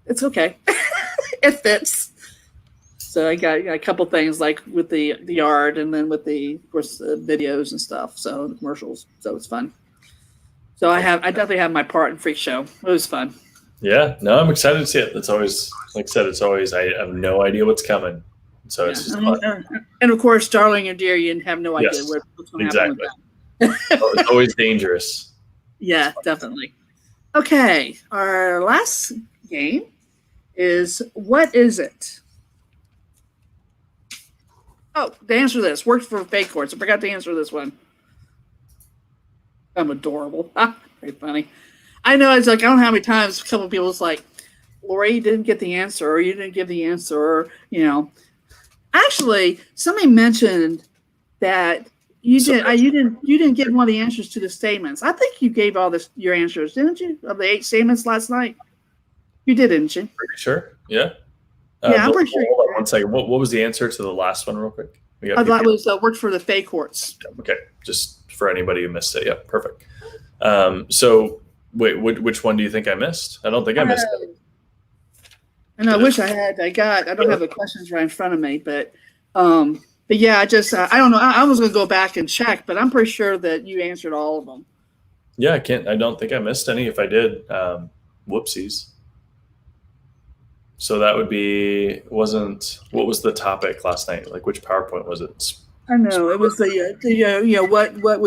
it's okay. It fits. So I got a couple things like with the art and then with of course, videos and stuff. So the commercials. So it's fun. So I definitely have my part in Freak Show. It was fun. Yeah, no, I'm excited to see it. It's always, like I said, I have no idea what's coming. So it's just fun. And of course, Darling and Dear, you have no idea what's going to happen with that. It's always dangerous. Yeah, definitely. Okay, our last game is What Is It? Oh, to answer this, worked for Fake Courts. I forgot to answer this one. I'm adorable. Very funny. I know, it's like, I don't know how many times a couple of people was like, Laurie, you didn't get the answer, or you didn't give the answer, or, Actually, somebody mentioned that you didn't give one of the answers to the statements. I think you gave all your answers, didn't you? Of the 8 statements last night? You did, didn't you? Pretty sure. Yeah. Yeah, I'm pretty sure. Hold on one second. What was the answer to the last one, real quick? We got I people. thought it was worked for the Fay courts. Okay, just for anybody who missed it. Yep, perfect. So wait, which one do you think I missed? I don't think I missed it. And I wish I had. I don't have the questions right in front of me, but yeah, I just I don't know. I was going to go back and check, but I'm pretty sure that you answered all of them. Yeah, I don't think I missed any. If I did, whoopsies. So that would be what was the topic last night? Like which PowerPoint was it? I know it was what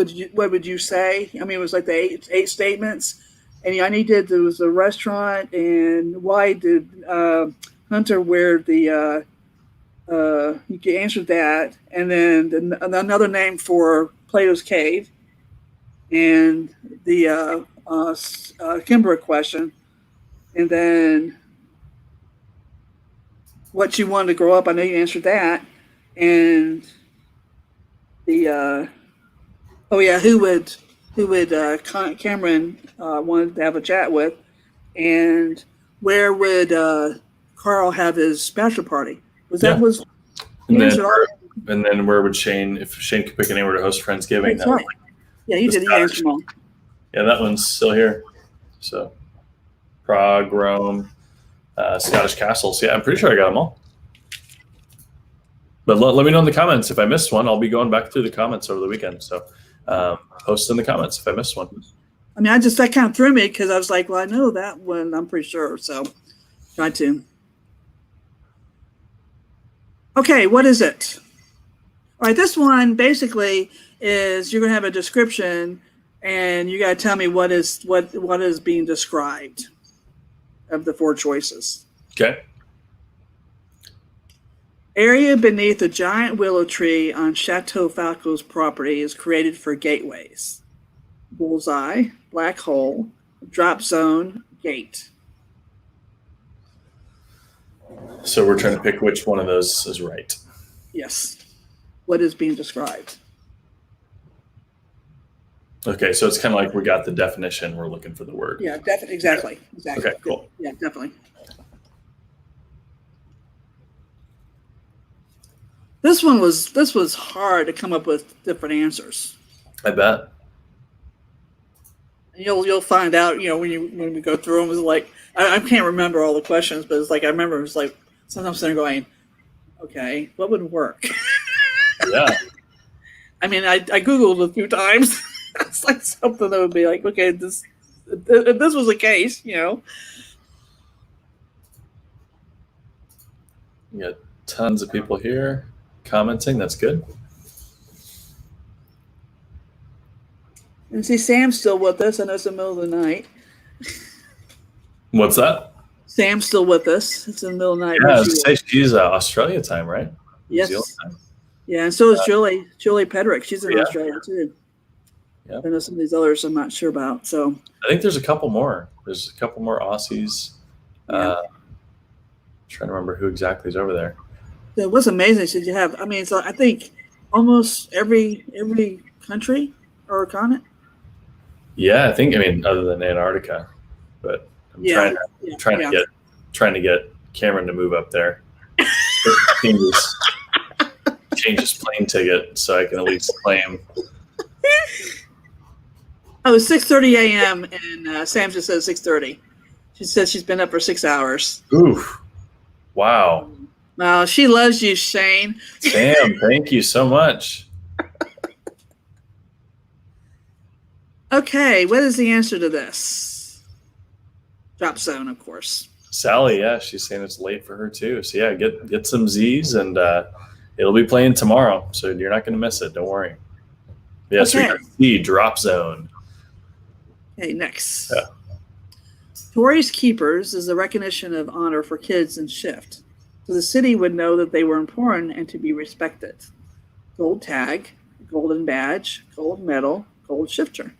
would you say? I mean, it was like the eight statements, and I needed there was a restaurant, and why did Hunter wear the you answered that, and then another name for Plato's Cave, and the Kimber question, and then what you wanted to grow up. I know you answered that, and the oh yeah, who would Cameron wanted to have a chat with, and where would Carl have his bachelor party? Was and then answered all. and then where would Shayne, if Shayne could pick anywhere to host Friendsgiving? That's right. Yeah, you did. You answered them all. Yeah, that one's still here. So Prague, Rome, Scottish castles. Yeah, I'm pretty sure I got them all. But let me know in the comments if I missed one. I'll be going back through the comments over the weekend. So post in the comments if I missed one. I mean, that kind of threw me because I was like, well, I know that one. I'm pretty sure. So tried to. Okay, what is it? All right, this one basically is you're going to have a description, and you got to tell me what is being described of the four choices. Okay. Area beneath a giant willow tree on Chateau Falco's property is created for gateways. Bullseye, black hole, drop zone, gate. So we're trying to pick which one of those is right. Yes. What is being described? Okay, so it's kind of like we got the definition. We're looking for the word. Yeah, definitely. Exactly. Okay, cool. Yeah, definitely. This was hard to come up with different answers. I bet. And you'll find out, when we go through them, it's like I can't remember all the questions, but it's like I remember it's like sometimes they're going, okay, what would work? Yeah. I mean, I Googled a few times. It's like something that would be like, okay, if this was the case, You got tons of people here commenting. That's good. And see, Sam's still with us. I know it's the middle of the night. What's that? Sam's still with us. It's in the middle of the night. Yeah, I was gonna say she's Australia time, right? Yes. Yeah, and so is Julie Pedrick. She's in Australia too. Yeah. I know some of these others I'm not sure about. So I think there's a couple more. There's a couple more Aussies. Yeah. Trying to remember who exactly is over there. It was amazing. Should you have? I mean, so I think almost every country or continent. Yeah, I mean, other than Antarctica, but I'm trying to get Cameron to move up there. Change his plane ticket so I can at least claim. Oh, it's 6:30 a.m. and Sam just says 6:30. She says she's been up for 6 hours. Oof! Wow. Well, she loves you, Shayne. Sam, thank you so much. Okay, what is the answer to this? Drop zone, of course. Sally, yeah, she's saying it's late for her too. So yeah, get some Z's, and it'll be playing tomorrow, so you're not going to miss it. Don't worry. Yes, okay. We got C, drop zone. Okay, next. Yeah. Tories Keepers is a recognition of honor for kids in shift. So the city would know that they were important and to be respected. Gold tag, golden badge, gold medal, gold shifter.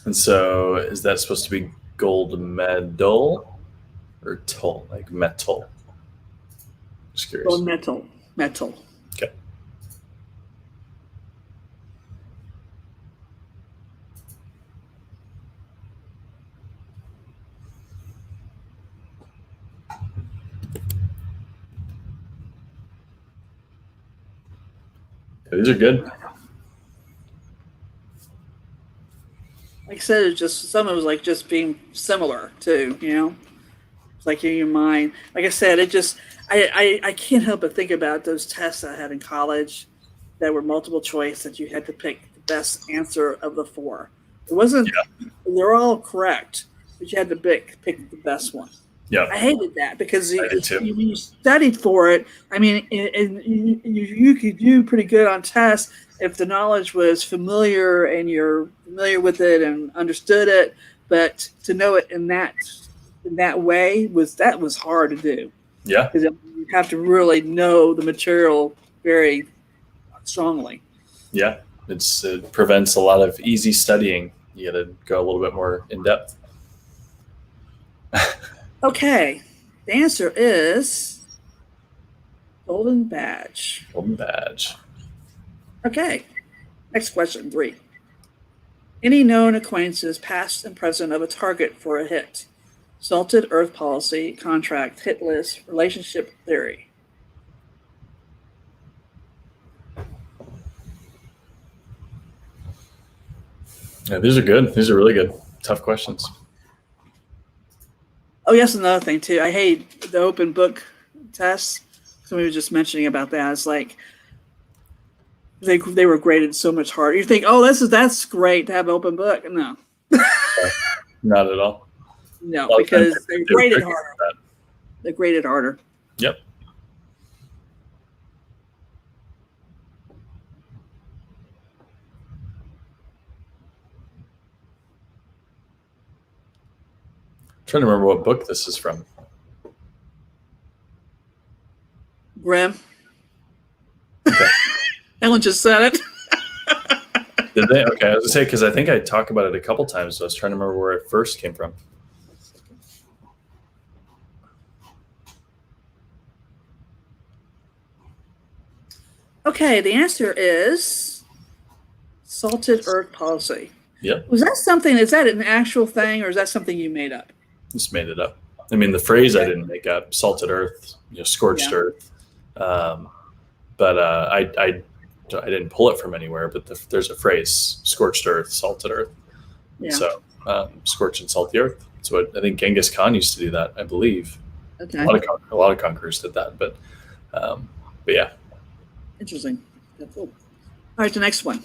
And so is that supposed to be gold medal or toll, like metal? Just curious. Gold metal. Okay. These are good. Like I said, it's just some of it was like just being similar too, It's like in your mind. Like I said, it just I can't help but think about those tests I had in college that were multiple choice that you had to pick the best answer of the 4. It wasn't they're all correct, but you had to pick the best one. Yeah, I hated that because did too. you studied for it. I mean, and you could do pretty good on tests if the knowledge was familiar and you're familiar with it and understood it. But to know it in that way was hard to do. Yeah, because you have to really know the material very strongly. Yeah, it prevents a lot of easy studying. You got to go a little bit more in depth. Okay, the answer is golden badge. Golden badge. Okay, next question 3. Any known acquaintances, past and present, of a target for a hit? Salted Earth policy, contract, hit list, relationship theory. Yeah, these are good. These are really good. Tough questions. Oh, yes, another thing too. I hate the open book tests. Somebody was just mentioning about that. It's like they were graded so much harder. You think, oh, that's great to have an open book. No, Not at all. No, because they're graded harder. They're graded harder. Yep. Trying to remember what book this is from. Grimm. Okay. Ellen just said it. Did they? Okay, I was gonna say because I think I talked about it a couple times. So I was trying to remember where it first came from. Okay, the answer is salted earth policy. Yep. Was that something? Is that an actual thing, or is that something you made up? Just made it up. I mean, the phrase I didn't make up. Salted earth, scorched earth. But I didn't pull it from anywhere. But there's a phrase: scorched earth, salted earth. Yeah. So scorched and salty earth. So I think Genghis Khan used to do that. I believe. Okay. A lot of conquerors did that. But yeah. Interesting. Cool. All right, the next one.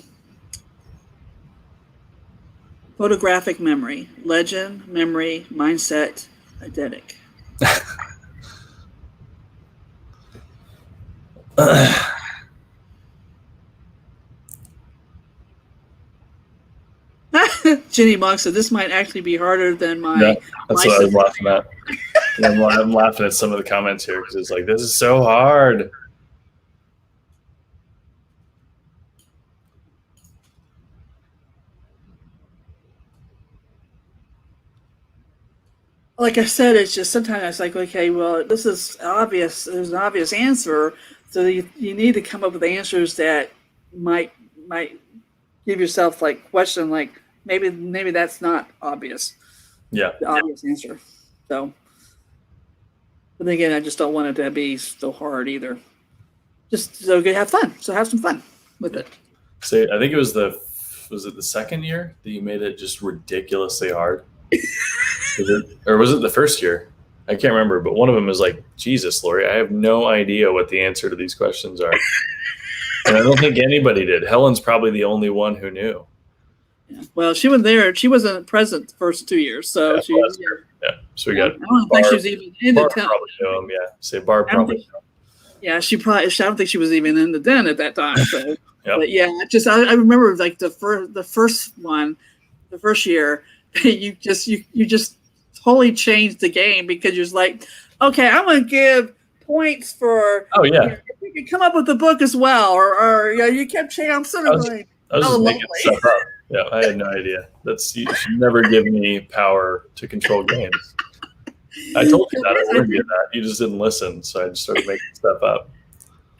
Photographic memory, legend, memory, mindset, eidetic. Ginny Monk said this might actually be harder than my. Yeah, that's what I was laughing at. I'm laughing at some of the comments here because it's like, this is so hard. Like I said, it's just sometimes it's like, okay, well, this is obvious. There's an obvious answer, so you need to come up with answers that might give yourself like question, like maybe that's not obvious. Yeah, the obvious answer. So, but then again, I just don't want it to be so hard either. Just so good, have fun. So have some fun with it. So I think it was the second year that you made it just ridiculously hard. Or was it the first year? I can't remember, but one of them was like, Jesus, Laurie, I have no idea what the answer to these questions are. And I don't think anybody did. Helen's probably the only one who knew. Yeah. Well, she wasn't there. She wasn't present the first 2 years. So yeah, So we got. I don't think she was even in the den. Probably knew him. Yeah. Say Barb probably. Yeah, I don't think she was even in the den at that time. So, Yep. But yeah, I remember like the first year, you just totally changed the game because you're like, okay, I'm going to give points for. Oh yeah. You can come up with the book as well, or you kept changing. I'm sort of like, I was just making stuff up. Yeah, I had no idea. You should never give me power to control games. I told you that I warned you that. You just didn't listen, so I just started making stuff up.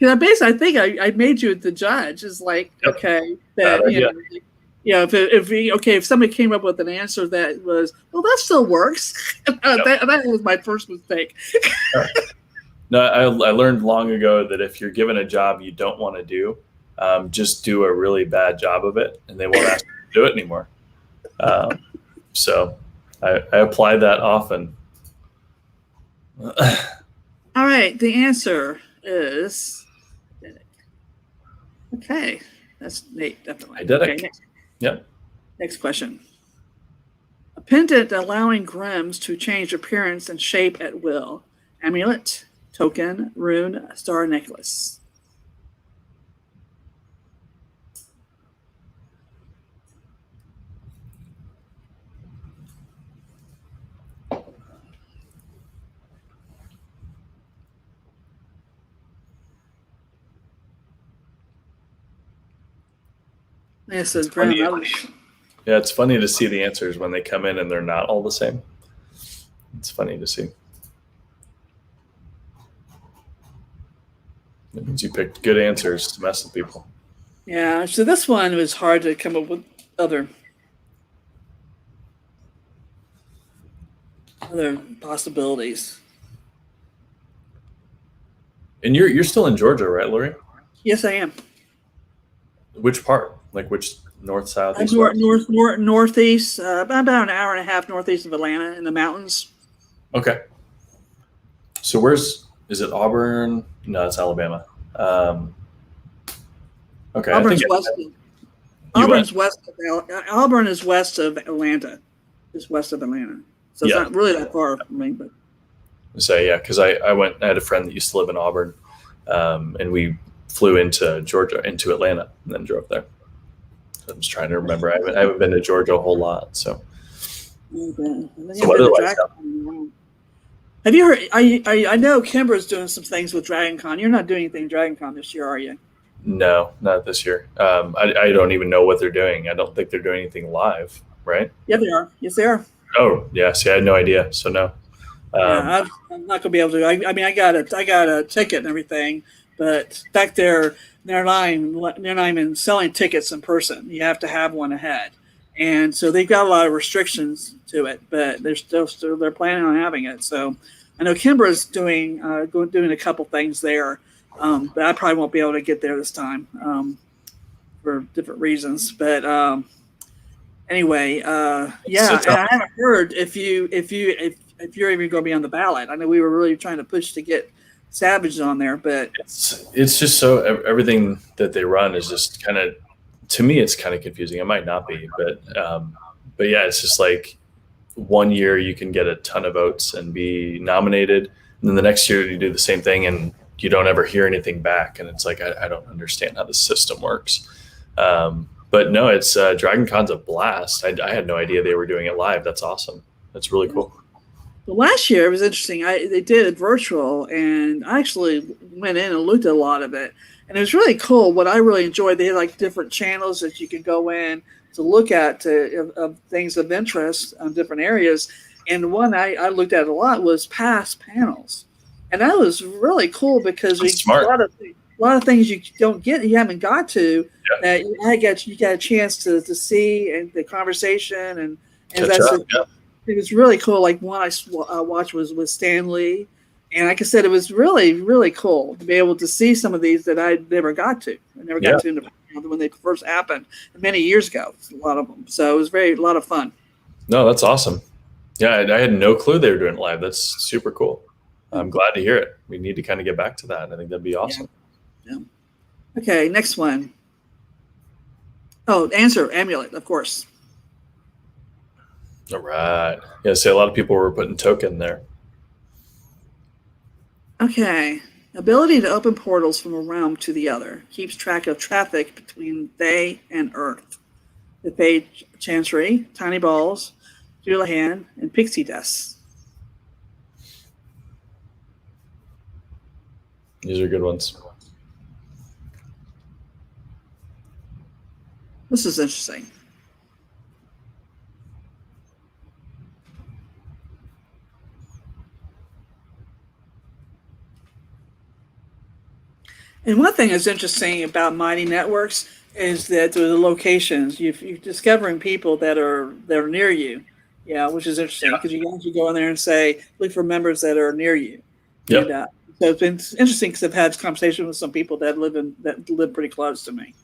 Because I think I made you the judge. Is like, yep. Okay, that if somebody came up with an answer that was, well, that still works. Yep. that was my first mistake. No, I learned long ago that if you're given a job you don't want to do, just do a really bad job of it, and they won't ask me to do it anymore. So I apply that often. All right, the answer is okay. That's Nate, definitely. Eidetic. Okay, Yep. next question. A pendant allowing Grims to change appearance and shape at will. Amulet, token, rune, star necklace. Yes, it's Grim. Yeah, it's funny to see the answers when they come in and they're not all the same. It's funny to see. It means you picked good answers to mess with people. Yeah, so this one was hard to come up with other possibilities. And you're still in Georgia, right, Laurie? Yes, I am. Which part? Like which north, south, east, northeast, about an hour and a half northeast of Atlanta in the mountains. Okay. So is it Auburn? No, it's Alabama. Okay. Auburn's Auburn is west of Atlanta. It's west of Atlanta. So it's not really that far from me, but. So yeah, because I had a friend that used to live in Auburn, and we flew into Georgia, into Atlanta, and then drove there. So I'm just trying to remember. I haven't been to Georgia a whole lot, so. Okay. Have you heard? I know Kimber's doing some things with Dragon Con. You're not doing anything Dragon Con this year, are you? No, not this year. I don't even know what they're doing. I don't think they're doing anything live, right? Yeah, they are. Yes, they are. Oh, yeah. See, I had no idea. So no. Yeah, I'm not gonna be able to. I mean, I got a ticket and everything, but back there, they're not even selling tickets in person. You have to have one ahead, and so they've got a lot of restrictions to it. But they're planning on having it. So I know Kimbra's doing a couple things there, but I probably won't be able to get there this time for different reasons. But anyway, yeah, and I haven't heard if you're even going to be on the ballot. I know we were really trying to push to get Savage on there, but it's just so everything that they run is just kind of, to me, it's kind of confusing. It might not be, but yeah, it's just like 1 year you can get a ton of votes and be nominated, and then the next year you do the same thing and you don't ever hear anything back, and it's like I don't understand how the system works. But no, it's Dragon Con's a blast. I had no idea they were doing it live. That's awesome. That's really cool. Well, last year it was interesting. They did it virtual, and I actually went in and looked at a lot of it, and it was really cool. What I really enjoyed, they had like different channels that you could go in to look at of things of interest on different areas. And the one I looked at a lot was past panels, and that was really cool because a lot of things you haven't got to that you got a chance to see, and the conversation and it was really cool. Like one I watched was with Stan Lee, and like I said, it was really, really cool to be able to see some of these that I never got to. I never got to when they first happened many years ago. A lot of them, so it was a lot of fun. No, that's awesome. Yeah, I had no clue they were doing it live. That's super cool. I'm glad to hear it. We need to kind of get back to that. I think that'd be awesome. Yeah. Okay, next one. Oh, answer amulet, of course. All right. Yeah, see, a lot of people were putting token there. Okay. Ability to open portals from a realm to the other. Keeps track of traffic between they and Earth. The Fade Chancery, Tiny Balls, Houlihan, and Pixie Dust. These are good ones. This is interesting. And one thing that's interesting about Mighty Networks is that the locations you're discovering people that are near you, which is interesting because you can actually go in there and say look for members that are near you. Yep. And So it's been interesting because I've had conversations with some people that live pretty close to me.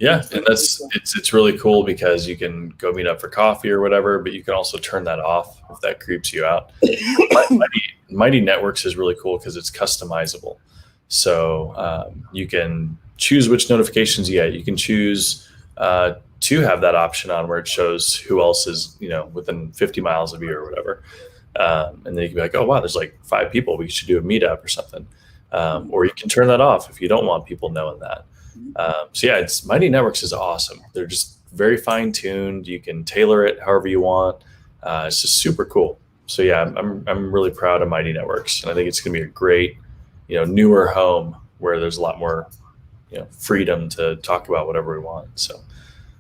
Yeah, and it's really cool because you can go meet up for coffee or whatever, but you can also turn that off if that creeps you out. Mighty Networks is really cool because it's customizable. So you can choose which notifications you get. You can choose to have that option on where it shows who else is, within 50 miles of you or whatever. And then you can be like, oh, wow, there's like 5 people. We should do a meetup or something. Or you can turn that off if you don't want people knowing that. So yeah, Mighty Networks is awesome. They're just very fine tuned. You can tailor it however you want. It's just super cool. So yeah, I'm really proud of Mighty Networks, and I think it's going to be a great, newer home where there's a lot more, freedom to talk about whatever we want. So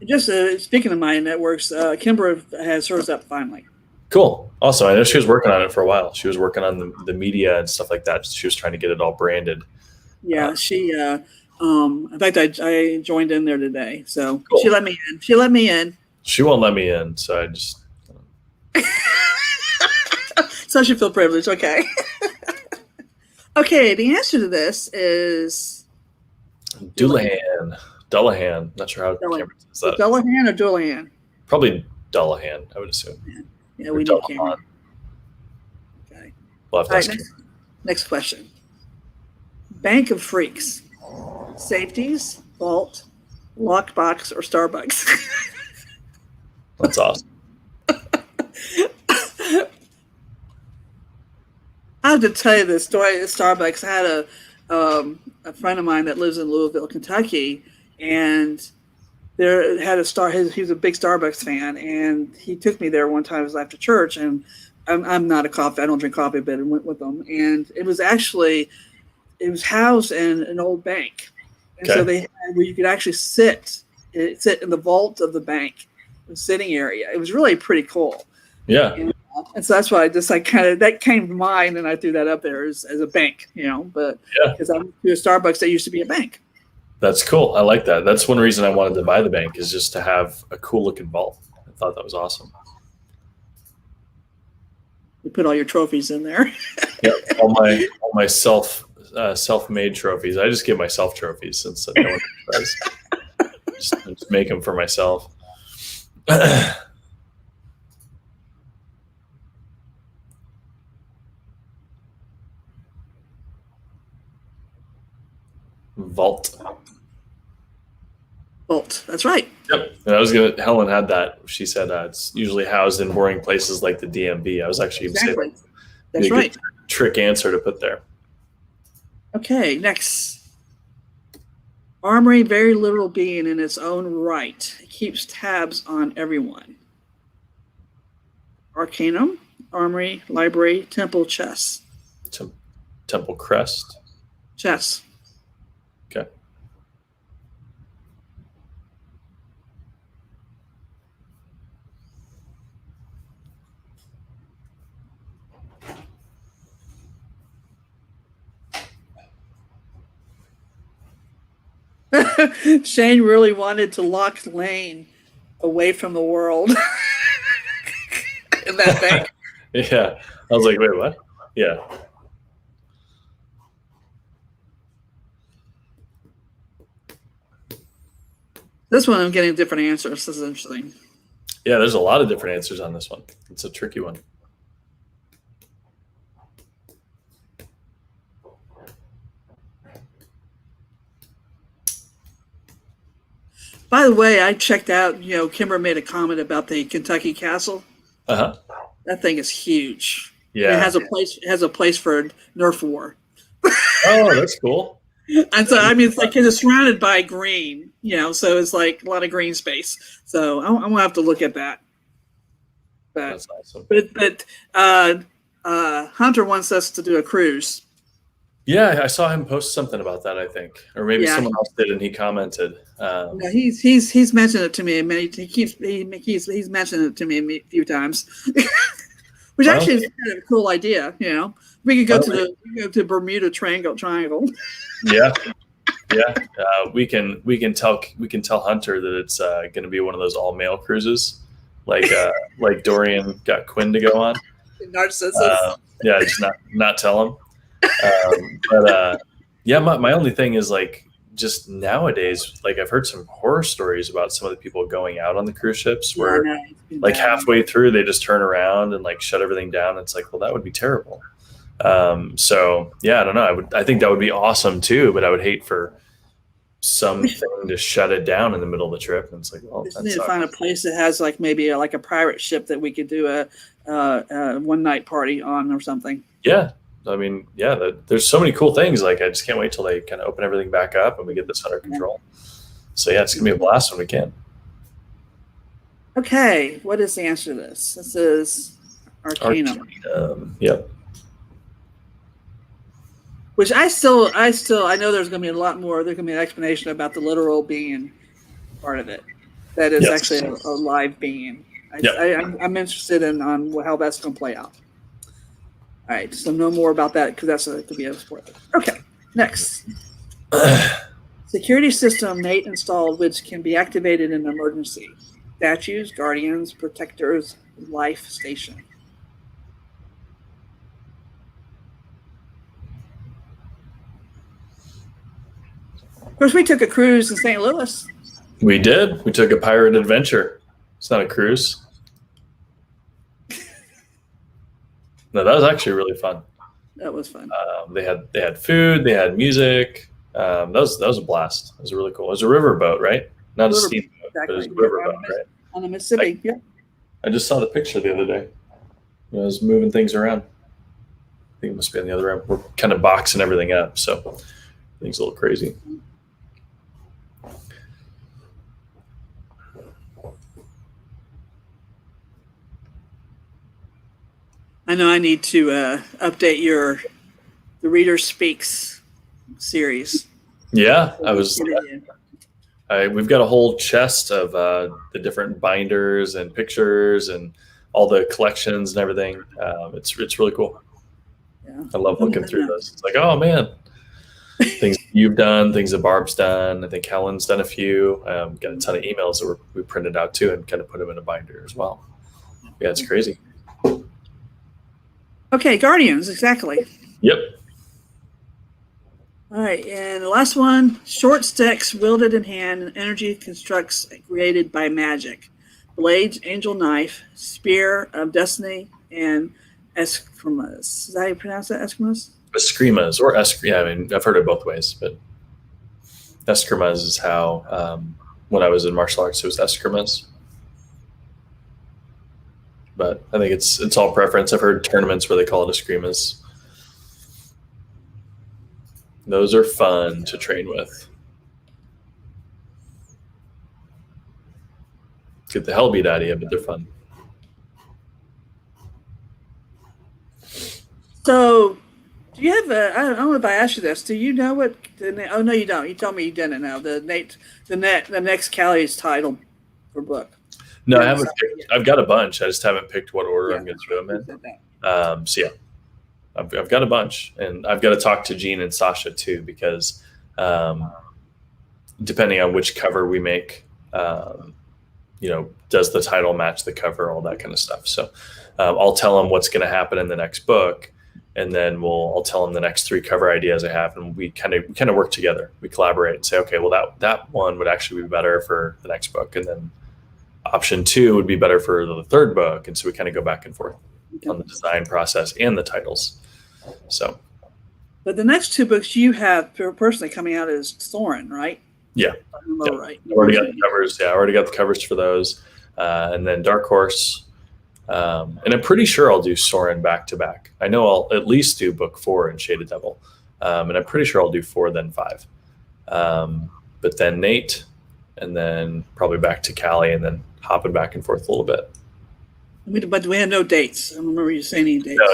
just speaking of Mighty Networks, Kimber has hers up finally. Cool. Also, I know she was working on it for a while. She was working on the media and stuff like that. She was trying to get it all branded. Yeah, she. In fact, I joined in there today, so cool. She let me in. She won't let me in, so I just. So I should feel privileged. Okay. Okay. The answer to this is Dullahan. Not sure how Cameron says that. Dullahan or Dullahan? Probably Dullahan, I would assume. Yeah, we need Cameron. Okay. We'll have to ask next question. Bank of Freaks. Safeties, vault, lockbox, or Starbucks? That's awesome. I have to tell you this story at Starbucks. I had a friend of mine that lives in Louisville, Kentucky, and there had he's a big Starbucks fan, and he took me there one time. It was after church, and I'm not I don't drink coffee, but I went with them, and it was housed in an old bank. And so they had where you could actually sit in the vault of the bank, the sitting area. It was really pretty cool. Yeah. And so that's why I just that came to mind, and I threw that up there as a bank, but because I'm to a Starbucks that used to be a bank. That's cool. I like that. That's one reason I wanted to buy the bank, is just to have a cool looking vault. I thought that was awesome. You put all your trophies in there. Yep. All my self-made trophies. I just give myself trophies since no one does. Just make them for myself. Vault. That's right. Yep. And Helen had that. She said it's usually housed in boring places like the DMV. I was actually exactly. That's right. Trick answer to put there. Okay, next. Armory, very literal being in its own right. It keeps tabs on everyone. Arcanum, Armory, Library, Temple, Chess. Temple Crest. Chess. Okay. Shayne really wanted to lock Lane away from the world in that bank. Yeah. I was like, wait, what? Yeah. This one I'm getting different answers. This is interesting. Yeah, there's a lot of different answers on this one. It's a tricky one. By the way, I checked out, Kimber made a comment about the Kentucky Castle. Uh-huh. That thing is huge. Yeah. It has a place for Nerf war. Oh, that's cool. And so, it's like it's surrounded by green, so it's like a lot of green space. So I'm going to have to look at that. That's awesome. But Hunter wants us to do a cruise. Yeah, I saw him post something about that, I think. Or maybe someone else did and he commented. No, he's mentioned it to me he's mentioned it to me a few times. Which actually is kind of a cool idea, We could go to Bermuda Triangle. Yeah. Yeah. We can tell Hunter that it's going to be one of those all male cruises, like Dorian got Quinn to go on. Narcissus. Yeah, just not tell him. Yeah, my only thing is like just nowadays, like I've heard some horror stories about some of the people going out on the cruise ships Yeah, I where know. It's been like bad. halfway through they just turn around and like shut everything down. It's like, well, that would be terrible. So yeah, I don't know. I think that would be awesome too, but I would hate for something to shut it down in the middle of the trip. And it's like, well, Just that need to sucks. find a place that has like maybe like a pirate ship that we could do a one night party on or something. Yeah. I mean, yeah, there's so many cool things. Like, I just can't wait till they kind of open everything back up and we get this under control. So yeah, it's gonna be a blast when we can. Okay, what is the answer to this? This is Arcanum. Yep. Which I know there's going to be a lot more. There's going to be an explanation about the literal being part of it. That is actually a live being. I'm interested in on how that's going to play out. All right, so no more about that because that could be a spoiler. Okay, next. Security system Nate installed, which can be activated in an emergency. Statues, guardians, protectors, life station. Of course, we took a cruise in St. Louis. We did. We took a pirate adventure. It's not a cruise. No, that was actually really fun. That was fun. They had food. They had music. That was a blast. It was really cool. It was a riverboat, right? Not a steamboat, but it was a riverboat, right? On the Mississippi. Yeah. I just saw the picture the other day. I was moving things around. I think it must be in the other room. We're kind of boxing everything up, so things a little crazy. I know I need to update the Reader Speaks series. Yeah, we've got a whole chest of the different binders and pictures and all the collections and everything. It's really cool. Yeah. I love looking through those. It's like, oh man, things you've done, things that Barb's done. I think Helen's done a few. Got a ton of emails that we printed out too and kind of put them in a binder as well. Yeah, it's crazy. Okay, Guardians, exactly. Yep. All right, and the last one, short sticks wielded in hand and energy constructs created by magic. Blades, angel knife, spear of destiny, and escrimas. Is that how you pronounce that, escrimas? Escrimas or yeah, I mean, I've heard it both ways, but escrimas is how, when I was in martial arts, it was escrimas. But I think it's all preference. I've heard tournaments where they call it escrimas. Those are fun to train with. Get the hell beat out of you, but they're fun. So, do you have I don't know if I asked you this. Do you know what? Oh no, you don't. You told me you didn't know the next Callie's title for book. No, I haven't picked. I've got a bunch. I just haven't picked what order I'm going to do them in. So yeah, I've got a bunch, and I've got to talk to Jean and Sasha too, because depending on which cover we make, does the title match the cover, all that kind of stuff. So I'll tell them what's going to happen in the next book, and then I'll tell them the next 3 cover ideas I have, and we kind of work together. We collaborate and say, okay, well that one would actually be better for the next book, and then option 2 would be better for the 3rd book, and so we kind of go back and forth on the design process and the titles. So, but the next 2 books you have personally coming out is Thorin, right? Yeah. Right. I already got the covers. Yeah, I already got the covers for those, and then Dark Horse, and I'm pretty sure I'll do Soren back to back. I know I'll at least do book 4 in Shaded Devil, and I'm pretty sure I'll do 4 then 5, but then Nate, and then probably back to Callie, and then hopping back and forth a little bit. But we have no dates. I don't remember you saying any dates. No,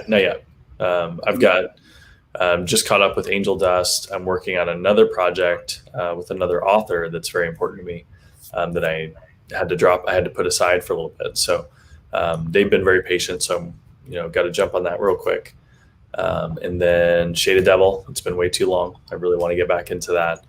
not yet. I've got just caught up with Angel Dust. I'm working on another project with another author that's very important to me that I had to drop. I had to put aside for a little bit. So they've been very patient. So I'm, got to jump on that real quick. And then Shaded Devil. It's been way too long. I really want to get back into that.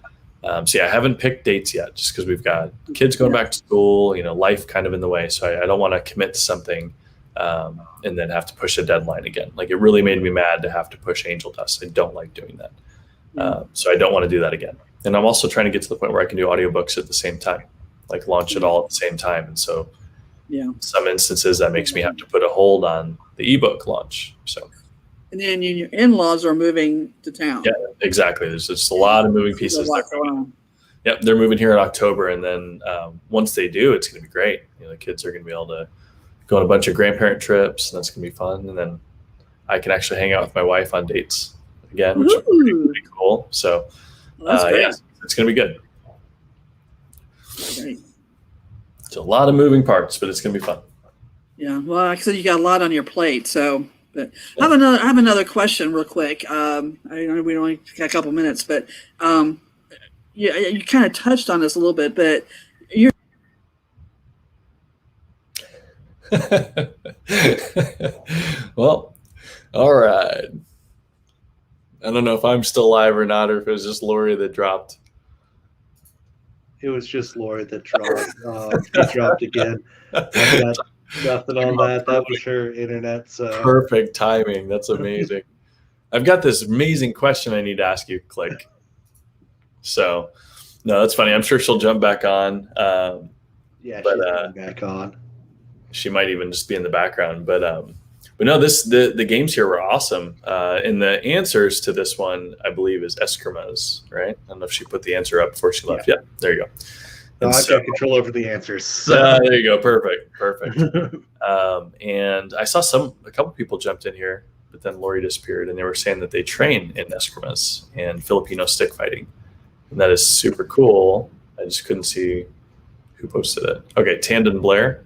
So yeah, I haven't picked dates yet, just because we've got kids going back to school, life kind of in the way. So I don't want to commit to something and then have to push a deadline again. Like, it really made me mad to have to push Angel Dust. I don't like doing that. So I don't want to do that again. And I'm also trying to get to the point where I can do audiobooks at the same time, like launch it all at the same time. And so some instances that makes me have to put a hold on the ebook launch. So. And then your in-laws are moving to town. Yeah, exactly. There's just a lot of moving pieces. Yep, they're moving here in October, and then once they do, it's going to be great. The kids are going to be able to go on a bunch of grandparent trips, and that's going to be fun. And then I can actually hang out with my wife on dates again, which is pretty cool. So, yeah, it's going to be good. Great. It's a lot of moving parts, but it's going to be fun. Yeah, well, like I said, you got a lot on your plate, so. But I have another question, real quick. I know we only got a couple minutes, but you kind of touched on this a little bit. But you're well, all right. I don't know if I'm still live or not, or if it was just Laurie that dropped. It was just Laurie that dropped. He dropped again. Nothing on that. That was her internet. So perfect timing. That's amazing. I've got this amazing question I need to ask you, Click. So, no, that's funny. I'm sure she'll jump back on. She's coming back on. She might even just be in the background. But no, the games here were awesome. And the answers to this one, I believe, is Eskrimaz, right? I don't know if she put the answer up before she left. Yeah, there you go. No, I've got control over the answers. So. There you go. Perfect. And I saw a couple people jumped in here, but then Laurie disappeared, and they were saying that they train in Eskrimaz and Filipino stick fighting. And that is super cool. I just couldn't see who posted it. Okay, Tandon Blair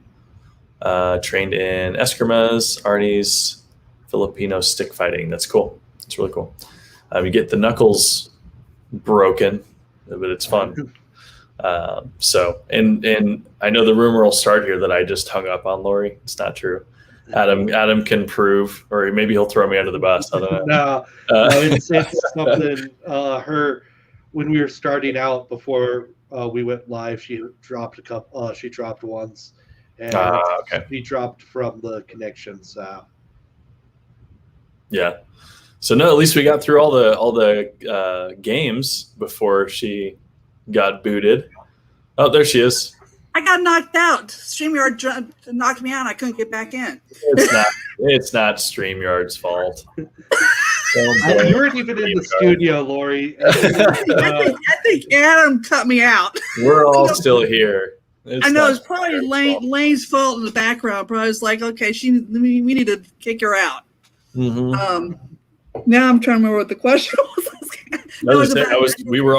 trained in Eskrimaz, Arnie's Filipino stick fighting. That's cool. It's really cool. You get the knuckles broken, but it's fun. So I know the rumor will start here that I just hung up on Laurie. It's not true. Adam can prove, or maybe he'll throw me under the bus. I don't know. No, it's something. When we were starting out before we went live, she dropped a couple. She dropped once, and he dropped from the connection. So yeah. So no, at least we got through all the games before she got booted. Oh, there she is. I got knocked out. StreamYard knocked me out. I couldn't get back in. It's not StreamYard's fault. You weren't even in the studio, Laurie. I think Adam cut me out. We're all still here. I know it's probably Lane's fault in the background. Probably was like, okay, we need to kick her out. Mm-hmm. Now I'm trying to remember what the question was.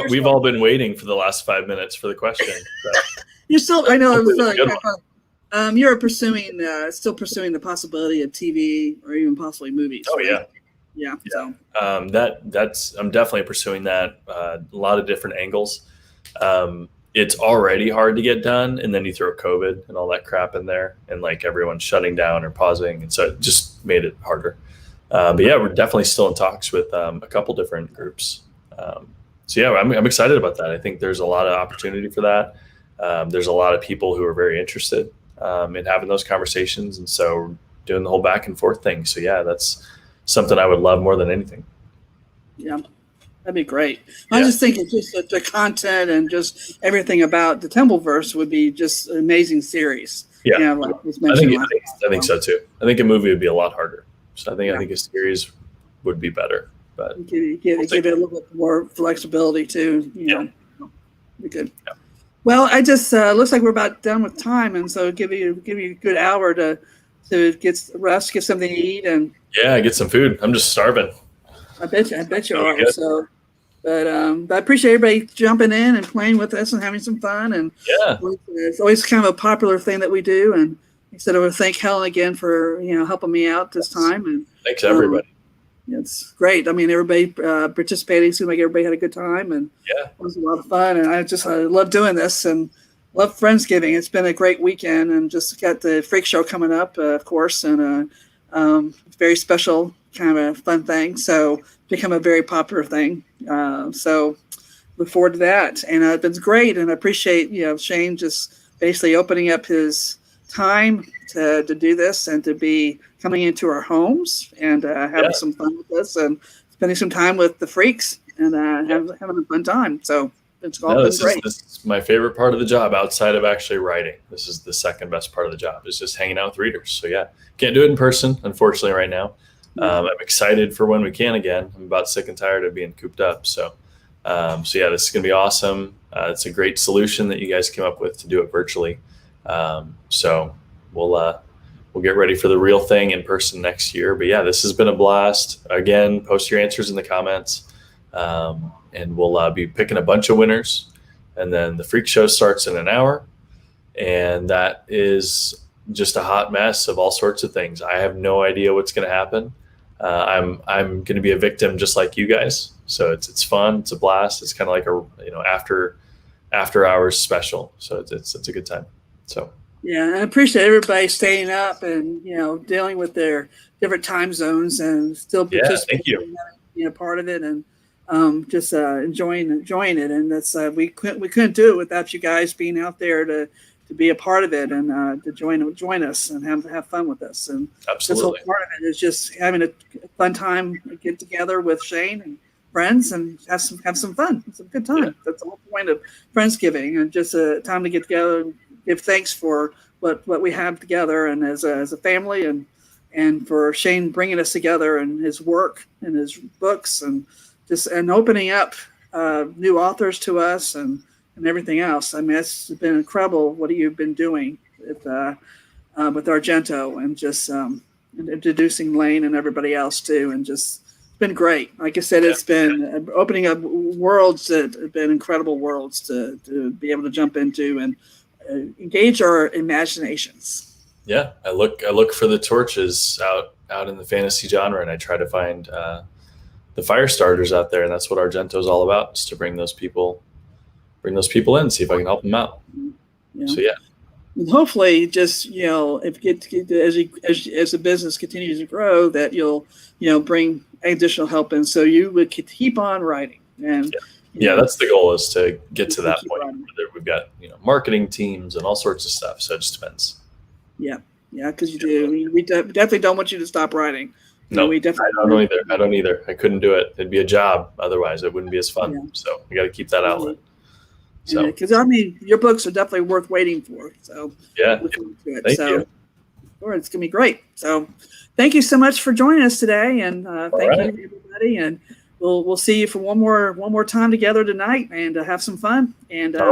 We've all been waiting for the last 5 minutes for the question. So. You're still. I know. You're still pursuing the possibility of TV or even possibly movies. Oh yeah. Yeah. So. I'm definitely pursuing that. A lot of different angles. It's already hard to get done, and then you throw COVID and all that crap in there, and like everyone's shutting down or pausing, and so it just made it harder. But yeah, we're definitely still in talks with a couple different groups. So yeah, I'm excited about that. I think there's a lot of opportunity for that. There's a lot of people who are very interested in having those conversations, and so we're doing the whole back and forth thing. So yeah, that's something I would love more than anything. Yeah, that'd be great. I was just thinking, just the content and just everything about the TempleVerse would be just an amazing series. Yeah, like was mentioned. I think so too. I think a movie would be a lot harder. So I think a series would be better. But give it a little bit more flexibility too. You know, be good. Yeah. Well, I just looks like we're about done with time, and so give you a good hour to get rest, get something to eat, and get some food. I'm just starving. I bet you are. Good. So, but I appreciate everybody jumping in and playing with us and having some fun. And it's always kind of a popular thing that we do. And instead of thank Helen again for helping me out this time. And thanks everybody. It's great. I mean, everybody participating seemed like everybody had a good time, and it was a lot of fun. And I love doing this and love Friendsgiving. It's been a great weekend, and just got the freak show coming up, of course, and very special kind of a fun thing. So become a very popular thing. So look forward to that. And it's been great, and I appreciate Shayne just basically opening up his time to do this and to be coming into our homes and having some fun with us and spending some time with the freaks and having a fun time. So it's all been great. This is my favorite part of the job outside of actually writing. This is the second best part of the job, is just hanging out with readers. So yeah, can't do it in person, unfortunately, right now. I'm excited for when we can again. I'm about sick and tired of being cooped up. So yeah, this is going to be awesome. It's a great solution that you guys came up with to do it virtually. So we'll get ready for the real thing in person next year. But yeah, this has been a blast. Again, post your answers in the comments. And we'll be picking a bunch of winners. And then the freak show starts in an hour. And that is just a hot mess of all sorts of things. I have no idea what's going to happen. I'm going to be a victim just like you guys. So it's fun. It's a blast. It's kind of like a after hours special. So it's a good time. So yeah, I appreciate everybody staying up and dealing with their different time zones and still participating in being a part of it and just enjoying it. And that's we couldn't do it without you guys being out there to be a part of it and to join us and have fun with us. And absolutely, this whole part of it is just having a fun time, get together with Shayne and friends and have some fun. It's a good time. Yeah. That's the whole point of Friendsgiving, and just a time to get together and give thanks for what we have together and as a family, and for Shayne bringing us together and his work and his books and opening up new authors to us and everything else. I mean, it's been incredible what you've been doing with Argento and just introducing Lane and everybody else too, and just been great. Like I said, it's been opening up worlds that have been incredible worlds to be able to jump into and engage our imaginations. Yeah, I look for the torches out in the fantasy genre, and I try to find the fire starters out there, and that's what Argento is all about, is to bring those people in, see if I can help them out. Yeah. So yeah. And hopefully, just if as the business continues to grow, that you'll bring additional help in, so you would keep on writing. And that's the goal, is to get to that point where we've got marketing teams and all sorts of stuff. So it just depends. Yeah, because we definitely don't want you to stop writing. No, we definitely. I don't either. I couldn't do it. It'd be a job otherwise. It wouldn't be as fun. Yeah. So we got to keep that outlet. So, because your books are definitely worth waiting for. So thank you. Or it's gonna be great. So thank you so much for joining us today, and thank you everybody. And we'll see you for one more time together tonight, and have some fun. And thank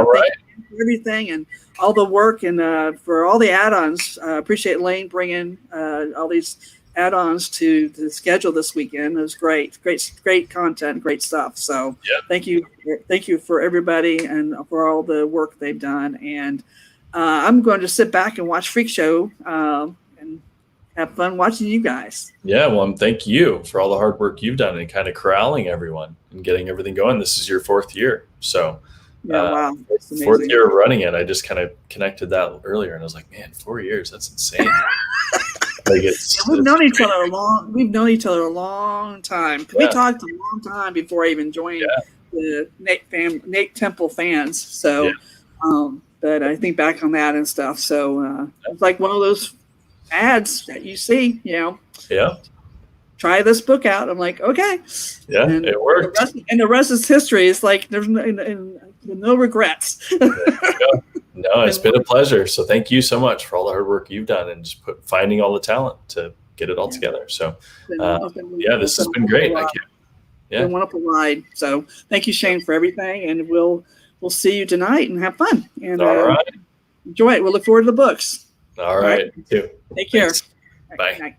you for everything and all the work and for all the add-ons. Appreciate Lane bringing all these add-ons to the schedule this weekend. It was great content, great stuff. So thank you for everybody and for all the work they've done. And I'm going to sit back and watch Freak Show and have fun watching you guys. Yeah, well, thank you for all the hard work you've done and kind of corralling everyone and getting everything going. This is your 4th year, so wow, that's amazing. 4th year of running it. I just kind of connected that earlier, and I was like, man, 4 years, that's insane. We've known each other a long time. We talked a long time before I even joined the Nate Temple fans. So, but I think back on that and stuff. So it's like one of those ads that you see, try this book out. I'm like, okay. Yeah, and it worked. The rest is history. It's like there's no regrets. No, it's been a pleasure. So thank you so much for all the hard work you've done and just finding all the talent to get it all together. So this has been great. Been a wonderful ride. So thank you, Shayne, for everything, and we'll see you tonight and have fun and enjoy it. We'll look forward to the books. All right. You too. Take care. Bye.